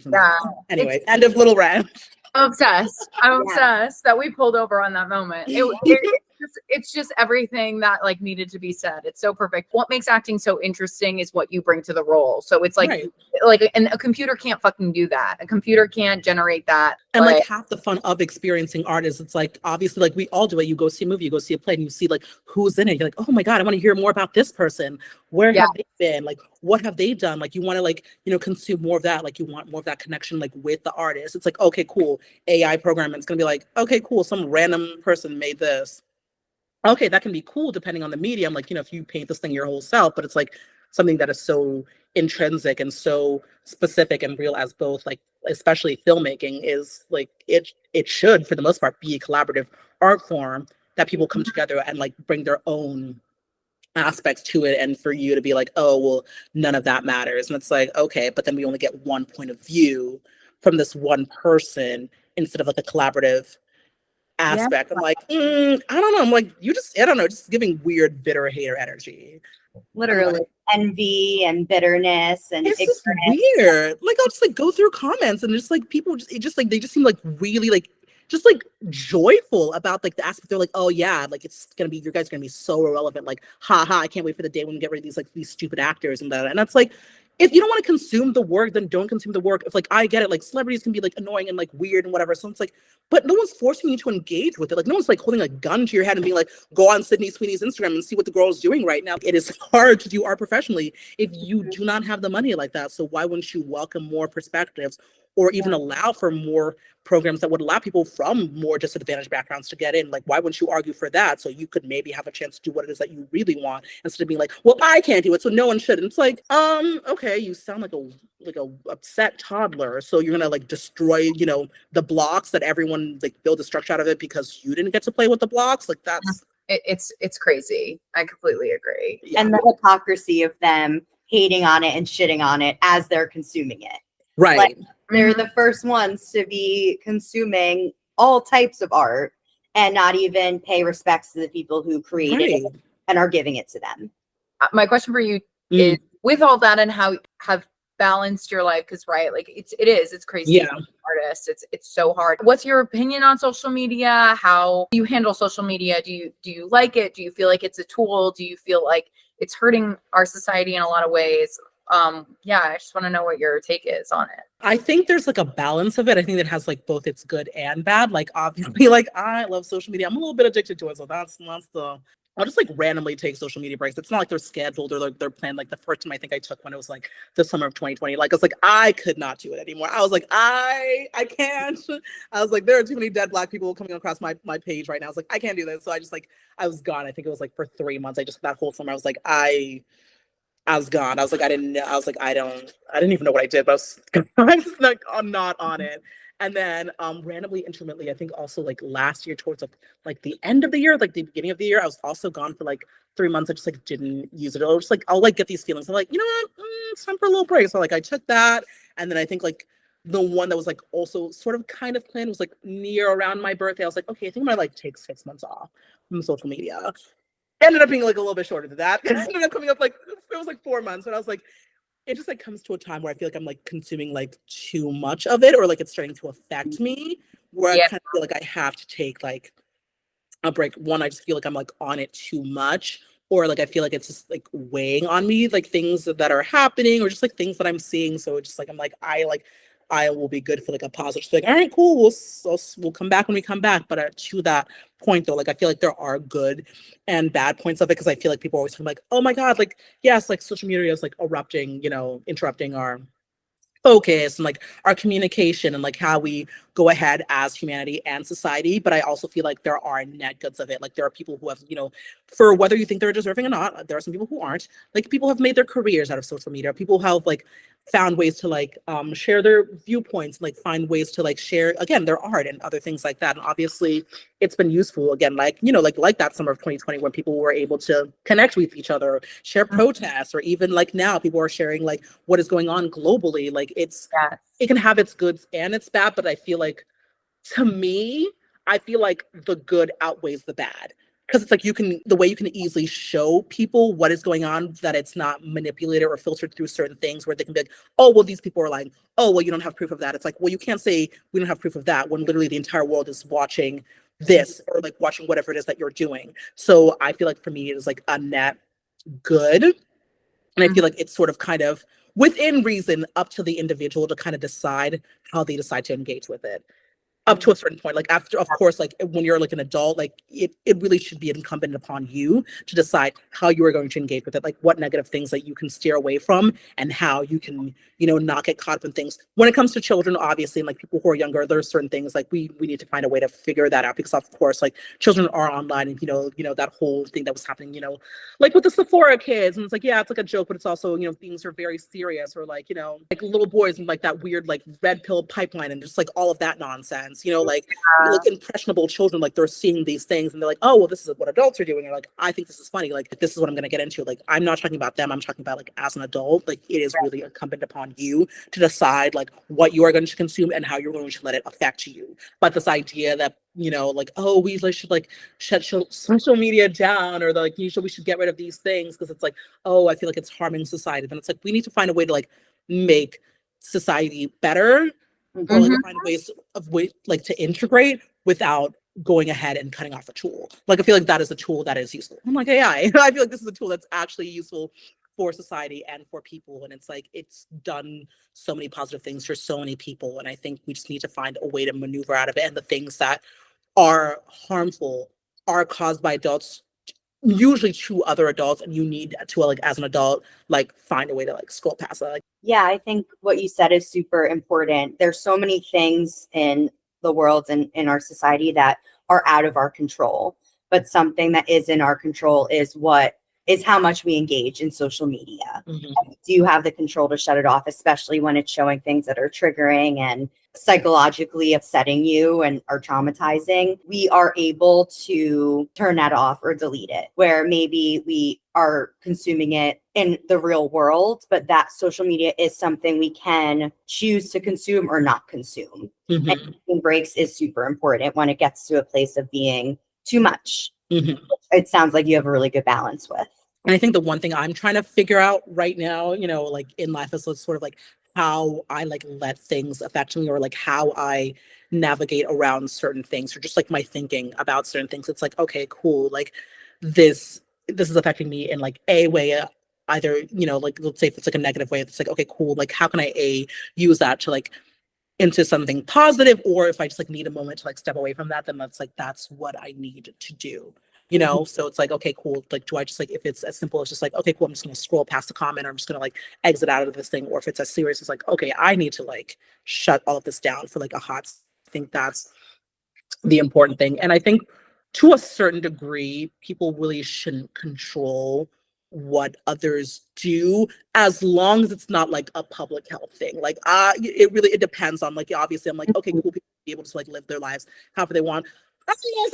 Anyway, end of little rant. I'm obsessed that we pulled over on that moment. It's just everything that like needed to be said. It's so perfect. What makes acting so interesting is what you bring to the role. So it's like, and a computer can't fucking do that. A computer can't generate that. And like half the fun of experiencing art is it's like, obviously, like we all do it. You go see a movie, you go see a play, and you see like who's in it. You're like, oh my God, I want to hear more about this person. Where have they been? Like, what have they done? Like, you want to like, you know, consume more of that. Like, you want more of that connection, like with the artist. It's like, okay, cool. AI program. It's going to be like, okay, cool. Some random person made this. Okay, that can be cool depending on the medium. Like, you know, if you paint this thing your whole self, but it's like something that is so intrinsic and so specific and real as both, like, especially filmmaking is like, it should, for the most part, be a collaborative art form that people come together and like bring their own aspects to it. And for you to be like, oh, well, none of that matters. And it's like, okay, but then we only get one point of view from this one person instead of like a collaborative aspect. I'm like, I don't know. I'm like, I don't know, just giving weird, bitter hater energy. Literally envy and bitterness and it's just weird. Like I'll just like go through comments and just like people they just seem like really like just like joyful about like the aspect. They're like, oh yeah, like it's gonna be, your guys are gonna be so irrelevant. Like, haha, I can't wait for the day when we get rid of these stupid actors and that. And that's like, if you don't want to consume the work, then don't consume the work. If like, I get it, like celebrities can be like annoying and like weird and whatever. So it's like, but no one's forcing you to engage with it. Like no one's like holding a gun to your head and being like, go on Sydney Sweeney's Instagram and see what the girl is doing right now. It is hard to do art professionally if you do not have the money like that. So why wouldn't you welcome more perspectives or even allow for more programs that would allow people from more disadvantaged backgrounds to get in? Like, why wouldn't you argue for that? So you could maybe have a chance to do what it is that you really want instead of being like, well, I can't do it, so no one should. And it's like, okay, you sound like a upset toddler. So you're gonna like destroy, you know, the blocks that everyone like build a structure out of it because you didn't get to play with the blocks. Like that's it's crazy. I completely agree. Yeah. And the hypocrisy of them hating on it and shitting on it as they're consuming it. Right. Like, they're the first ones to be consuming all types of art and not even pay respects to the people who created it and are giving it to them. My question for you is, with all that and how have balanced your life, because like it's crazy. Artists, it's so hard. What's your opinion on social media? How do you handle social media? Do you like it? Do you feel like it's a tool? Do you feel like it's hurting our society in a lot of ways. Yeah, I just want to know what your take is on it. I think there's like a balance of it. I think it has like both its good and bad. Like obviously, like I love social media. I'm a little bit addicted to it, so that's the. I'll just like randomly take social media breaks. It's not like they're scheduled or like they're planned. Like the first time I think I took one, it was like the summer of 2020. Like I was like, I could not do it anymore. I was like, I can't. I was like, there are too many dead Black people coming across my page right now. I was like, I can't do this. So I just like I was gone. I think it was like for 3 months. I just that whole summer I was like, I was gone. I was like, I didn't know. I was like, I didn't even know what I did, but I was like, I'm not on it. And then randomly, intermittently, I think also like last year towards like the end of the year, like the beginning of the year, I was also gone for like 3 months. I just like didn't use it. I was just like, I'll like get these feelings. I'm like, you know what? It's time for a little break. So like I took that. And then I think like the one that was like also sort of kind of planned was like near around my birthday. I was like, okay, I think I'm gonna like take 6 months off from social media. Ended up being like a little bit shorter than that. It ended up coming up like it was like 4 months, and I was like, it just like comes to a time where I feel like I'm like consuming like too much of it, or like it's starting to affect me, where I kind of feel like I have to take like a break. One, I just feel like I'm like on it too much, or like I feel like it's just like weighing on me, like things that are happening, or just like things that I'm seeing. So it's just like I'm like I will be good for like a pause. Just like, all right, cool. We'll come back when we come back. But to that point though, like I feel like there are good and bad points of it, because I feel like people are always talking like, oh my God, like yes, like social media is like interrupting our focus and like our communication and like how we go ahead as humanity and society. But I also feel like there are net goods of it. Like there are people who have, for whether you think they're deserving or not, there are some people who aren't. Like people have made their careers out of social media. People have like found ways to like share their viewpoints, like find ways to like share again their art and other things like that. And obviously it's been useful again, like like that summer of 2020 when people were able to connect with each other, share protests, or even like now people are sharing like what is going on globally. Like it can have its goods and its bad, but I feel like, to me, I feel like the good outweighs the bad, because it's like the way you can easily show people what is going on, that it's not manipulated or filtered through certain things where they can be like, oh, well, these people are lying. Oh, well, you don't have proof of that. It's like, well, you can't say we don't have proof of that when literally the entire world is watching this, or like watching whatever it is that you're doing. So I feel like for me, it is like a net good. And I feel like it's sort of kind of within reason up to the individual to kind of decide how they decide to engage with it. Up to a certain point, like after, of course, like when you're like an adult, like it really should be incumbent upon you to decide how you are going to engage with it, like what negative things that you can steer away from, and how you can, not get caught up in things. When it comes to children, obviously, and like people who are younger, there's certain things like we need to find a way to figure that out, because of course, like children are online, and that whole thing that was happening, like with the Sephora kids, and it's like, yeah, it's like a joke, but it's also, things are very serious, or like, like little boys and like that weird like red pill pipeline and just like all of that nonsense. Like impressionable children, like they're seeing these things and they're like, oh, well, this is what adults are doing. Or like, I think this is funny. Like, this is what I'm going to get into. Like, I'm not talking about them. I'm talking about like as an adult, like it is really incumbent upon you to decide like what you are going to consume and how you're going to let it affect you. But this idea that, like, oh, we should like shut social media down, or like, we should get rid of these things because it's like, oh, I feel like it's harming society. Then it's like, we need to find a way to like make society better, or like find ways like to integrate without going ahead and cutting off a tool. Like I feel like that is a tool that is useful. I'm like AI. I feel like this is a tool that's actually useful for society and for people. And it's like it's done so many positive things for so many people. And I think we just need to find a way to maneuver out of it. And the things that are harmful are caused by adults, usually to other adults, and you need to like as an adult like find a way to like scroll past that. Like, yeah, I think what you said is super important. There's so many things in the world and in our society that are out of our control, but something that is in our control is how much we engage in social media. Do you have the control to shut it off, especially when it's showing things that are triggering and psychologically upsetting you and are traumatizing? We are able to turn that off or delete it, where maybe we are consuming it in the real world, but that social media is something we can choose to consume or not consume. And taking breaks is super important when it gets to a place of being too much. It sounds like you have a really good balance with. And I think the one thing I'm trying to figure out right now, like in life, is sort of like how I like let things affect me, or like how I navigate around certain things, or just like my thinking about certain things. It's like, okay, cool. Like this this is affecting me in like a way, either, you know, like let's say if it's like a negative way, it's like, okay, cool, like how can I use that to like into something positive, or if I just like need a moment to like step away from that, then that's what I need to do, you know. So it's like, okay, cool, like do I just like, if it's as simple as just like, okay, cool, I'm just gonna scroll past the comment, or I'm just gonna like exit out of this thing, or if it's as serious as like, okay, I need to like shut all of this down for like a I think that's the important thing. And I think to a certain degree, people really shouldn't control what others do, as long as it's not like a public health thing. Like it depends on, like, obviously I'm like, okay, cool, people be able to like live their lives however they want. Unless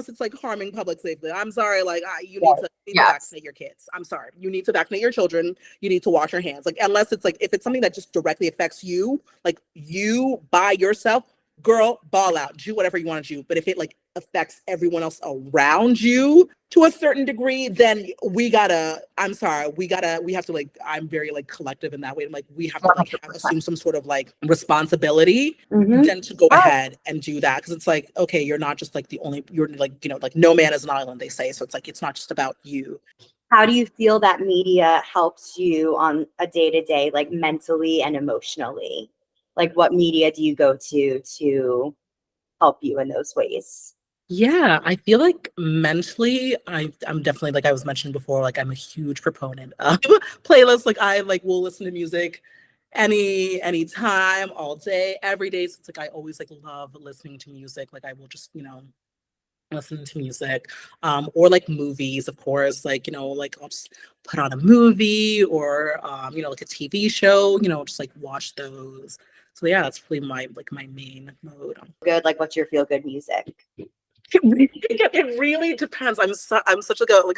it's like harming public safety. I'm sorry, like you need to vaccinate your kids. I'm sorry. You need to vaccinate your children. You need to wash your hands. Like, unless it's like, if it's something that just directly affects you, like you by yourself, girl, ball out, do whatever you want to do. But if it like affects everyone else around you to a certain degree, then we have to like, I'm very like collective in that way. Like we have to like assume some sort of like responsibility then to go ahead and do that. Cause it's like, okay, you're not just like you're like, you know, like no man is an island, they say. So it's like, it's not just about you. How do you feel that media helps you on a day-to-day, like mentally and emotionally? Like what media do you go to help you in those ways? Yeah, I feel like mentally, I'm definitely, like I was mentioning before, like I'm a huge proponent of playlists. Like I like will listen to music anytime, all day, every day. So it's like I always like love listening to music. Like I will just, you know, listen to music, or like movies, of course. Like, you know, like I'll just put on a movie, or you know, like a TV show, you know, just like watch those. So yeah, that's really my main mode. Good, like what's your feel good music? It really depends. I'm such like a like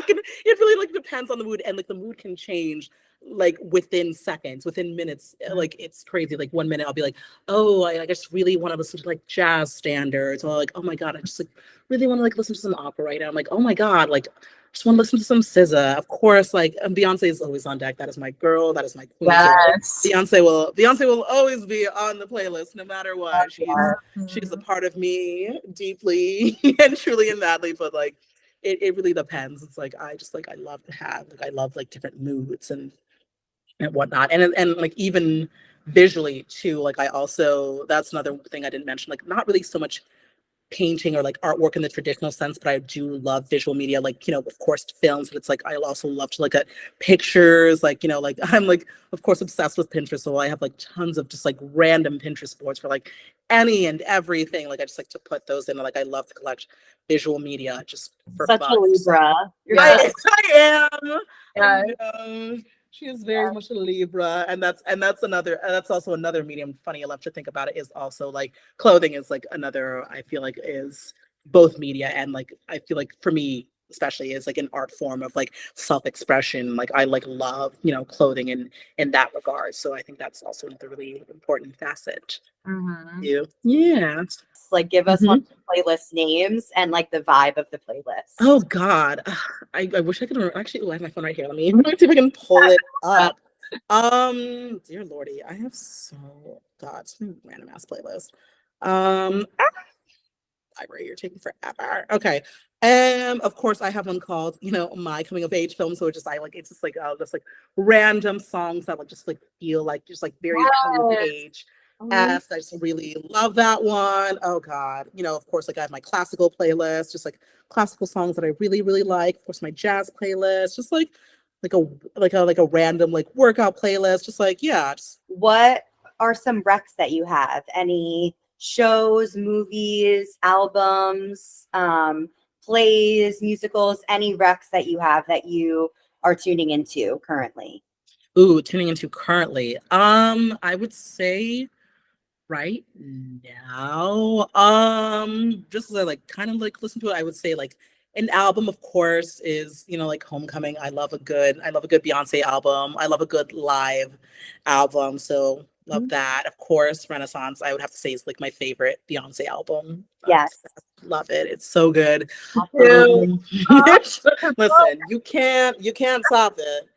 it really like depends on the mood, and like the mood can change like within seconds, within minutes. Like it's crazy. Like 1 minute I'll be like, oh, I just really want to listen to like jazz standards, or like, oh my god, I just like really want to like listen to some opera right now. I'm like, oh my god, like just want to listen to some SZA. Of course, like Beyonce is always on deck. That is my girl. That is my queen. Yes. So Beyonce will always be on the playlist no matter what. She's a part of me deeply and truly and madly. But like it really depends. It's like I love like different moods and whatnot. And like even visually too, like I also, that's another thing I didn't mention, like not really so much painting or like artwork in the traditional sense, but I do love visual media, like, you know, of course films, but it's like I also love to look at pictures, like, you know, like I'm like of course obsessed with Pinterest, so I have like tons of just like random Pinterest boards for like any and everything. Like I just like to put those in, like I love to collect visual media just for Such fun. a Libra. I am. Yeah. She is very much a Libra, and that's also another medium. Funny enough to think about it, is also like clothing is like another, I feel like, is both media, and like I feel like for me especially is like an art form of like self-expression. Like I like love, you know, clothing in that regard. So I think that's also another really important facet. Yeah. Like give us one of the playlist names and like the vibe of the playlist. Oh God, I wish I could actually. I have my phone right here. Let me see if I can pull it up. Dear Lordy, I have so random ass playlist. Library, you're taking forever. Okay. Of course I have one called, you know, my coming of age film. So it's just like random songs that like just like feel like just like very coming of age. I just really love that one. Oh God. You know, of course, like I have my classical playlist, just like classical songs that I really, really like. Of course, my jazz playlist, just like a random like workout playlist. Just like, yeah. What are some recs that you have? Any shows, movies, albums, plays, musicals, any recs that you have that you are tuning into currently? Tuning into currently. I would say right now, just as I like kind of like listen to it, I would say like an album, of course, is, you know, like Homecoming. I love a good Beyonce album. I love a good live album. So love that. Of course, Renaissance, I would have to say, is like my favorite Beyonce album. Yes. Love it. It's so good. Listen, you can't stop it.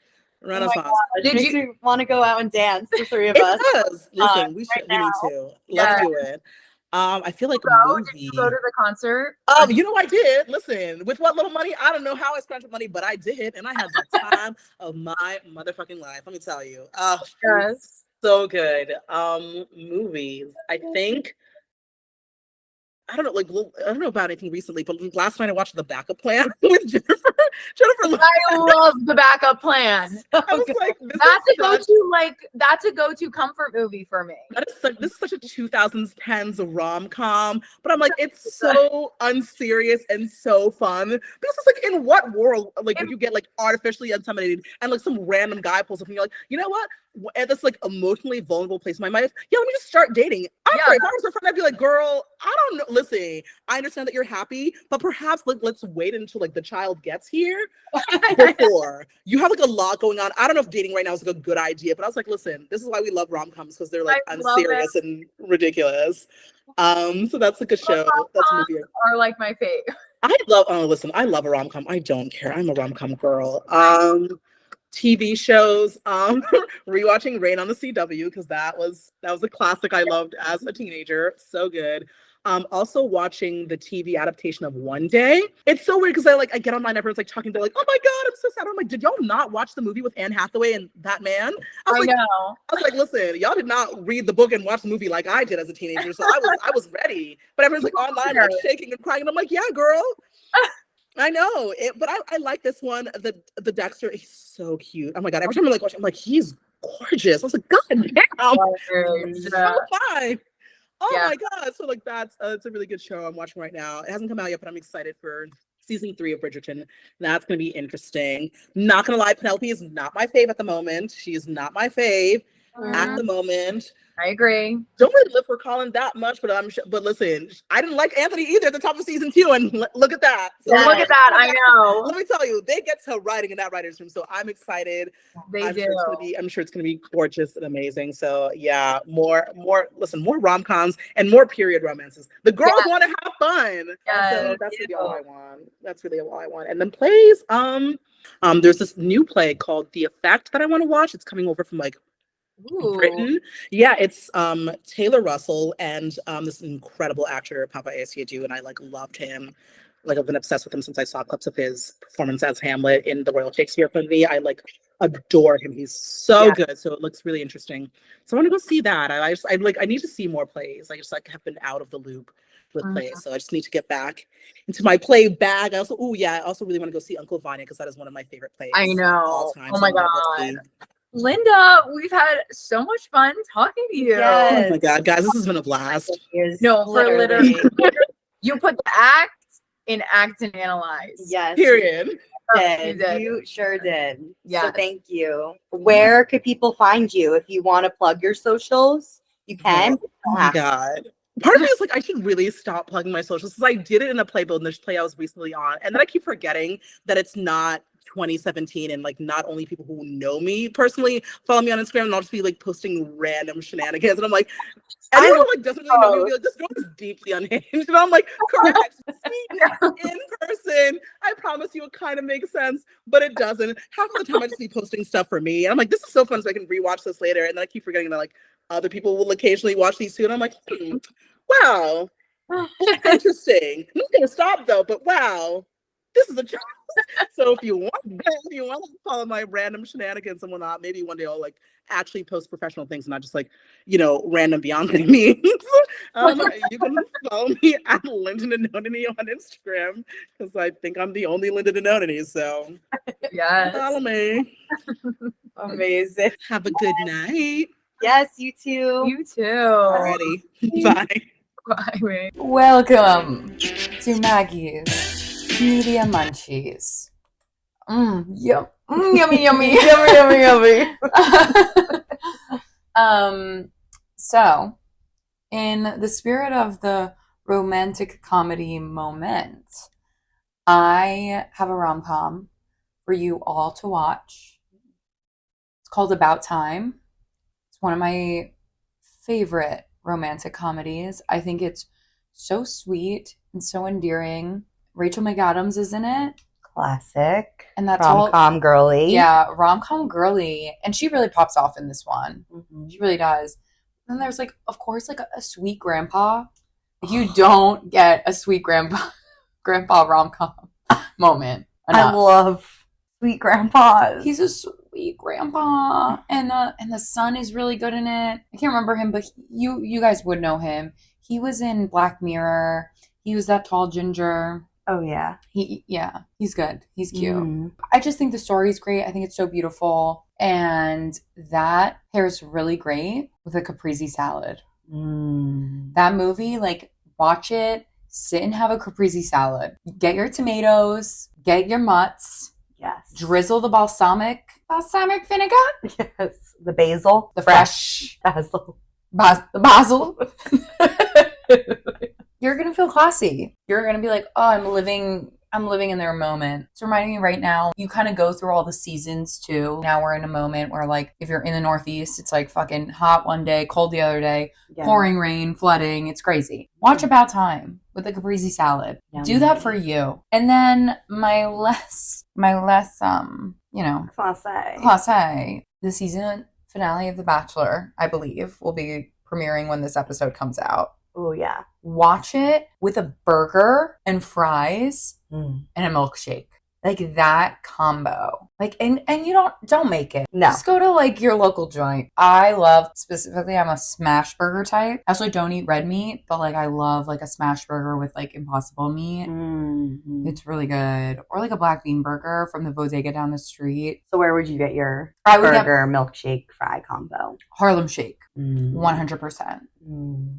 Renaissance. Did you want to go out and dance, the three of us? It does. Listen, we need to. Let's do it. I feel like Did movie. you go to the concert? You know I did. Listen, with what little money, I don't know how I spent the money, but I did, and I had the time of my motherfucking life. Let me tell you. Yes. So good. Movies. I think I don't know, like I don't know about anything recently, but last night I watched The Backup Plan with Jennifer. I love The Backup Plan. I was like, That's a go-to comfort movie for me. this is such a 2010s rom-com, but I'm like, it's so unserious and so fun because it's like, in what world like would you get like artificially inseminated and like some random guy pulls up and you're like, you know what? At this like emotionally vulnerable place in my life, yeah, let me just start dating. I'm sorry, if I was her friend, I'd be like, girl, I don't know. Listen, I understand that you're happy, but perhaps like let's wait until like the child gets here before you have like a lot going on. I don't know if dating right now is like a good idea, but I was like, listen, this is why we love rom-coms, because they're like unserious and ridiculous. So that's like a show. That's a movie. Are like my fave. I love a rom-com. I don't care. I'm a rom-com girl. TV shows, rewatching Rain on the CW because that was a classic I loved as a teenager. So good. Also watching the TV adaptation of One Day. It's so weird because I get online, everyone's like talking, they're like, oh my god, I'm so sad. I'm like, did y'all not watch the movie with Anne Hathaway and that man? I was like, listen, y'all did not read the book and watch the movie like I did as a teenager, so I was ready. But everyone's like online, like shaking and crying, and I'm like, yeah, girl. I know it, but I like this one. The Dexter, he's so cute. Oh my god! Every time I like watch, I'm like, he's gorgeous. I was like, god damn, so fine. Oh my god! So like that's it's a really good show I'm watching right now. It hasn't come out yet, but I'm excited for season 3 of Bridgerton. That's gonna be interesting. Not gonna lie, Penelope is not my fave at the moment. She is not my fave at the moment. I agree. Don't really live for Colin that much, but but listen, I didn't like Anthony either at the top of season 2, and look at that. So look at that. I know. Let me tell you, they get to writing in that writer's room, so I'm excited. I'm sure it's gonna be gorgeous and amazing. So yeah, more rom-coms and more period romances. The girls want to have fun. So that's really all I want. That's really all I want. And then plays. There's this new play called The Effect that I want to watch. It's coming over from like Britain. Yeah, it's Taylor Russell and this incredible actor, Papa Asiadu, and I like loved him. Like I've been obsessed with him since I saw clips of his performance as Hamlet in the Royal Shakespeare Company. I like adore him. He's so good. So it looks really interesting. So I want to go see that. I need to see more plays. I just like have been out of the loop with plays. So I just need to get back into my play bag. I also really want to go see Uncle Vanya because that is one of my favorite plays. I know. All time. Oh my god. Linda, we've had so much fun talking to you. Yes. Oh my god, guys, this has been a blast. No, for literally. You put the act in act and analyze. Yes. Period. You sure did. Yeah. So thank you. Where could people find you? If you want to plug your socials, you can. Oh my god. Part of me is like, I should really stop plugging my socials because I did it in a playbill in this play I was recently on. And then I keep forgetting that it's not 2017 and like not only people who know me personally follow me on Instagram, and I'll just be like posting random shenanigans, and I'm like, anyone who like doesn't really know me will be like, this girl is deeply unhinged, and I'm like, correct. In person, I promise you it kind of makes sense, but it doesn't. Half of the time I just be posting stuff for me, and I'm like, this is so fun, so I can rewatch this later, and then I keep forgetting that like other people will occasionally watch these too, and I'm like, wow, interesting. I'm not gonna stop though, but wow, this is a choice. So if you want to follow my random shenanigans and whatnot, maybe one day I'll like actually post professional things and not just like, random Beyonce memes. You can follow me at Linda Nenonene on Instagram because I think I'm the only Linda Nenonene. So follow me. Amazing. Have a good night. Yes, you too. You too. Alrighty. Bye. Bye. Welcome to Maggie's Media Munchies. Yum. Yummy, yummy. Yummy. So, in the spirit of the romantic comedy moment, I have a rom-com for you all to watch. It's called About Time. It's one of my favorite romantic comedies. I think it's so sweet and so endearing. Rachel McAdams is in it. Classic. And that's rom-com girly. Yeah, rom-com girly. And she really pops off in this one. Mm-hmm. She really does. And then there's like, of course, like a sweet grandpa You don't get a sweet grandpa rom-com moment enough. I love sweet grandpas. He's a sweet grandpa, and the son is really good in it. I can't remember him, but you guys would know him. He was in Black Mirror. He was that tall ginger. Oh yeah. He's good. He's cute. Mm. I just think the story is great. I think it's so beautiful, and that pairs really great with a caprese salad. That movie, like, watch it, sit and have a caprese salad. Get your tomatoes, get your mutts. Yes. Drizzle the balsamic vinegar. Yes. The basil. The fresh basil. the basil. You're gonna feel classy. You're gonna be like, oh, I'm living in their moment. It's reminding me right now, you kind of go through all the seasons too. Now we're in a moment where, like, if you're in the Northeast, it's like fucking hot one day, cold the other day, pouring rain, flooding. It's crazy. Watch About Time with the caprese salad. Yummy. Do that for you. And then my less class A, the season finale of The Bachelor, I believe, will be premiering when this episode comes out. Oh yeah. Watch it with a burger and fries and a milkshake. Like, that combo. Like, and you don't make it. No. Just go to, like, your local joint. I'm a smash burger type. I actually don't eat red meat, but, like, I love, like, a smash burger with, like, Impossible meat. Mm-hmm. It's really good. Or, like, a black bean burger from the bodega down the street. So where would you get your I would get burger milkshake fry combo? Harlem Shake. 100%.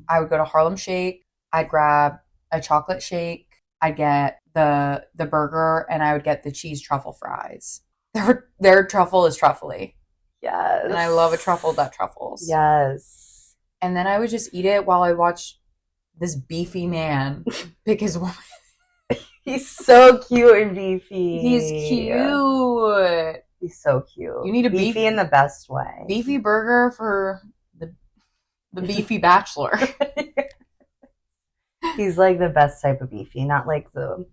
I would go to Harlem Shake. I'd grab a chocolate shake. I'd get the burger, and I would get the cheese truffle fries. Their truffle is truffly. Yes. And I love a truffle that truffles. Yes. And then I would just eat it while I watch this beefy man pick his woman. He's so cute and beefy. He's cute. He's so cute. You need a beefy in the best way. Beefy burger for the beefy bachelor. He's like the best type of beefy, not like the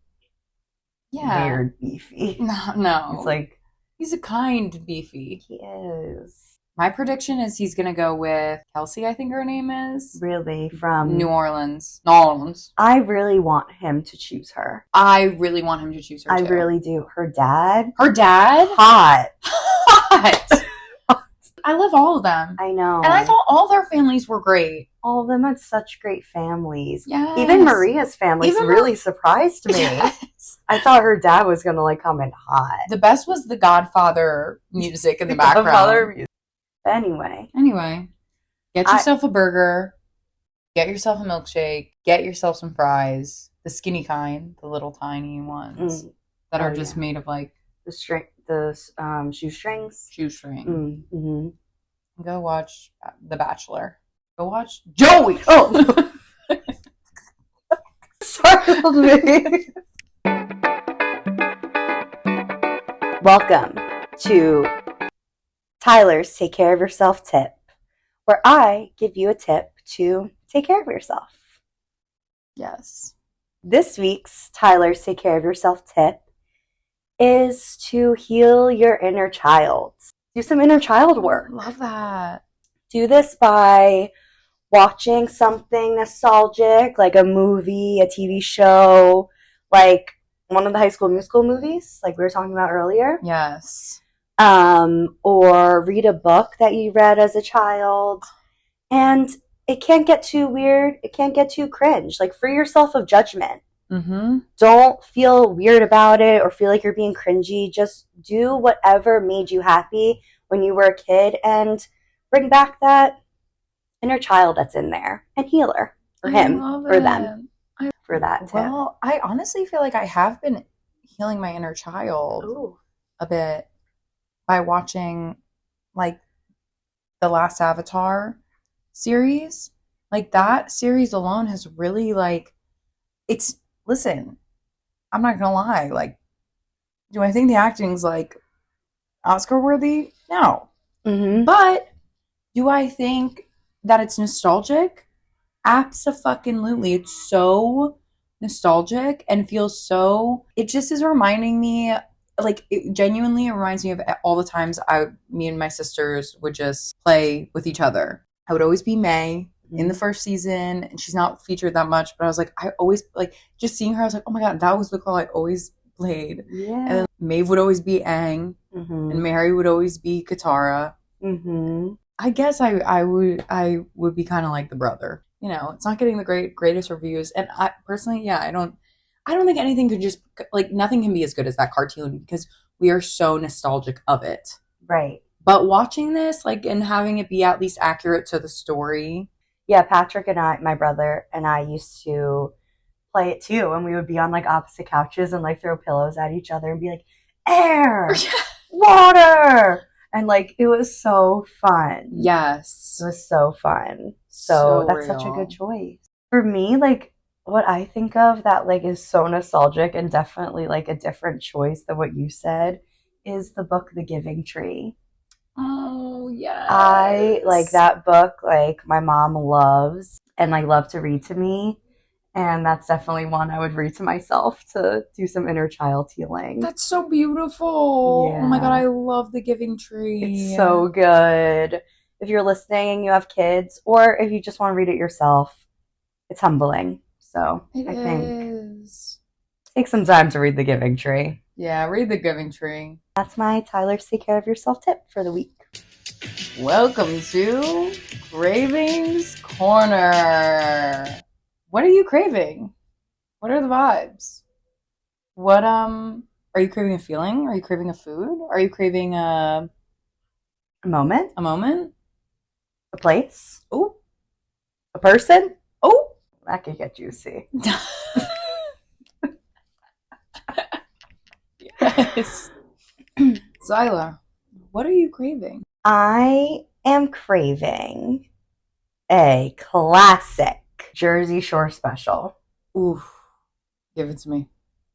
weird beefy. No. It's like, he's a kind beefy. he is. My prediction is he's going to go with Kelsey, I think her name is. Really, from New Orleans. I really want him to choose her. I really want him to choose her, I too. really do. Her dad? Her dad? Hot. I love all of them. I know. And I thought all their families were great. All of them had such great families. Yes. Even Maria's family really surprised me. Yes. I thought her dad was going to, like, come in hot. The best was the Godfather music in the background. Godfather music. Anyway, get yourself a burger, get yourself a milkshake, get yourself some fries, the skinny kind, the little tiny ones that are just made of, like, the shoestrings. Shoestring. Mm-hmm. Go watch The Bachelor. Go watch Joey. Oh, startled me. Welcome to Tyler's Take Care of Yourself tip, where I give you a tip to take care of yourself. yes. This week's Tyler's Take Care of Yourself tip is to heal your inner child. Do some inner child work. Love that. Do this by watching something nostalgic, like a movie, a TV show, like one of the High School Musical movies, like we were talking about earlier. Yes. Or read a book that you read as a child. And it can't get too weird. It can't get too cringe. Like, free yourself of judgment. Mm-hmm. Don't feel weird about it or feel like you're being cringy. Just do whatever made you happy when you were a kid and bring back that inner child that's in there and heal her or him or them for that tip. Well, I honestly feel like I have been healing my inner child a bit by watching, like, the last Avatar series. Like, that series alone has really, like, listen, I'm not gonna lie, like, do I think the acting's, like, Oscar worthy? No. Mm-hmm. But do I think that it's nostalgic? Abso-fucking-lutely. It's so nostalgic and feels so, it just is reminding me, like, it genuinely reminds me of all the times me and my sisters would just play with each other. I would always be May. in the first season, and she's not featured that much, but I was like, I always like just seeing her. I was like, oh my god, that was the girl I always played. Yeah. And then Maeve would always be Aang, and Mary would always be Katara. I guess I would be kind of like the brother. You know, it's not getting the greatest reviews, and I personally, yeah, I don't think anything could just like nothing can be as good as that cartoon because we are so nostalgic of it. Right. But watching this, like, and having it be at least accurate to the story. Yeah, Patrick and I, my brother and I used to play it too, and we would be on like opposite couches and like throw pillows at each other and be like, air, water. And like, it was so fun. Yes. It was so fun. So that's such a good choice. For me, like, what I think of that like is so nostalgic and definitely like a different choice than what you said is the book The Giving Tree. Oh, yes. I like that book, like my mom loves and like love to read to me. And that's definitely one I would read to myself to do some inner child healing. That's so beautiful. Yeah. Oh my god, I love The Giving Tree. It's so good. If you're listening and you have kids, or if you just want to read it yourself, it's humbling. So I think take some time to read The Giving Tree. Yeah, read The Giving Tree. That's my Tyler's Take Care of Yourself tip for the week. Welcome to Cravings Corner. What are you craving? What are the vibes? What are you craving a feeling? Are you craving a food? Are you craving a moment? A moment? A place? Oh. A person? Oh. That could get juicy. Yes. Zyla, what are you craving? I am craving a classic Jersey Shore special. Ooh, give it to me.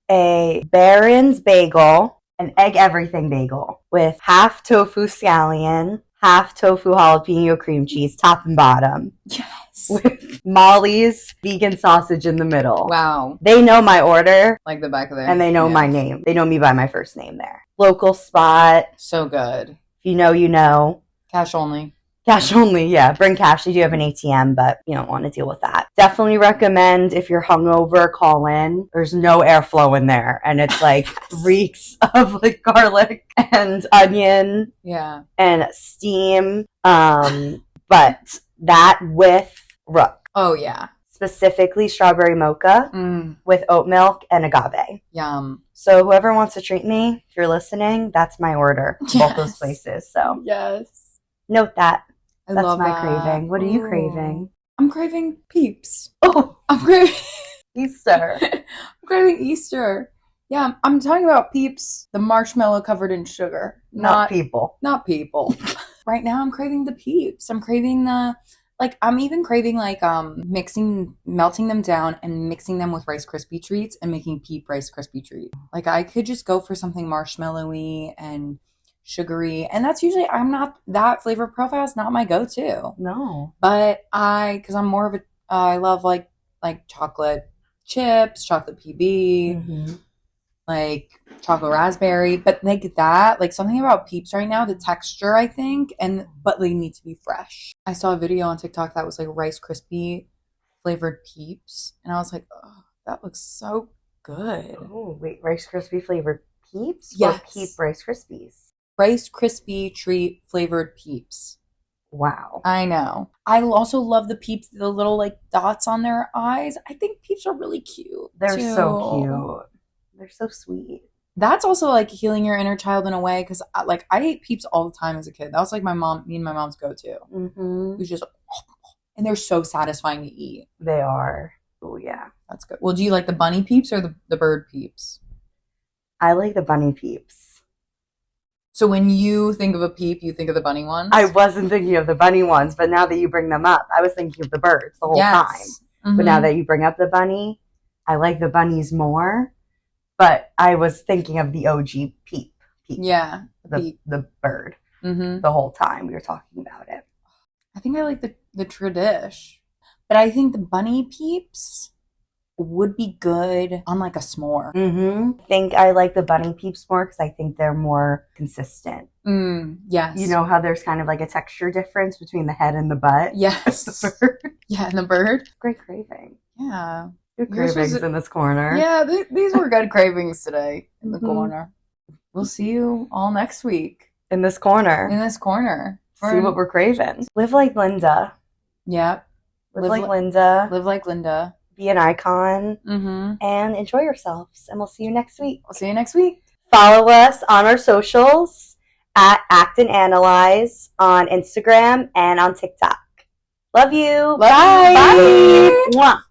A Barron's bagel, an egg everything bagel with half tofu scallion, half tofu jalapeno cream cheese, top and bottom. Yes. With Molly's vegan sausage in the middle. Wow. They know my order. Like the back of their and they know my name. They know me by my first name there. Local spot. So good. If you know, you know. Cash only. Cash only, yeah. Bring cash. They do have an ATM, but you don't want to deal with that. Definitely recommend if you're hungover, call in. There's no airflow in there, and it's like reeks of like garlic and onion, yeah, and steam. But that with rook. Oh yeah. Specifically strawberry mocha with oat milk and agave. Yum. So whoever wants to treat me, if you're listening, that's my order. Yes. Both those places. So yes. Note that. I That's love my that. craving. What are you craving? I'm craving Peeps. Oh, I'm craving Easter. I'm craving Easter. Yeah, I'm talking about Peeps, the marshmallow covered in sugar. Not people. Not people. Right now I'm craving the Peeps. I'm craving I'm even craving melting them down and mixing them with Rice Krispie treats and making Peep Rice Krispie treat. Like I could just go for something marshmallowy and sugary, and that's usually that flavor profile is not my go-to. No, but because I'm more of I love like chocolate chips, chocolate PB, like chocolate raspberry, but like that, like something about Peeps right now, the texture I think, but they need to be fresh. I saw a video on TikTok that was like Rice Krispie flavored Peeps, and I was like, oh, that looks so good. Oh wait, Rice Krispie flavored Peeps? Yes. Or Peep Rice Krispies? Rice Krispie treat flavored Peeps. Wow. I know. I also love the Peeps, the little like dots on their eyes. I think Peeps are really cute. They're too. so cute. They're so sweet. That's also like healing your inner child in a way, because I ate Peeps all the time as a kid. That was like me and my mom's go-to. It was just, and they're so satisfying to eat. They are. Oh yeah. That's good. Well, do you like the bunny Peeps or the bird Peeps? I like the bunny Peeps. So when you think of a Peep, you think of the bunny ones? I wasn't thinking of the bunny ones, but now that you bring them up, I was thinking of the birds the whole time. But now that you bring up the bunny, I like the bunnies more. But I was thinking of the OG Peep. Yeah. The bird. The whole time we were talking about it. I think I like the tradish. But I think the bunny Peeps, would be good on like a s'more. I think I like the bunny peeps more because I think they're more consistent. Yes. You know how there's kind of like a texture difference between the head and the butt? Yes. Yeah, and the bird. Great craving. Yeah. Good cravings in this corner. Yeah, these were good cravings today in the corner. We'll see you all next week. In this corner. In this corner. See what we're craving. Live like Linda. Yep. Live like Linda. Live like Linda. Be an icon. And enjoy yourselves. And we'll see you next week. We'll see you next week. Follow us on our socials at Act and Analyze on Instagram and on TikTok. Love you. Bye. Bye. Mwah.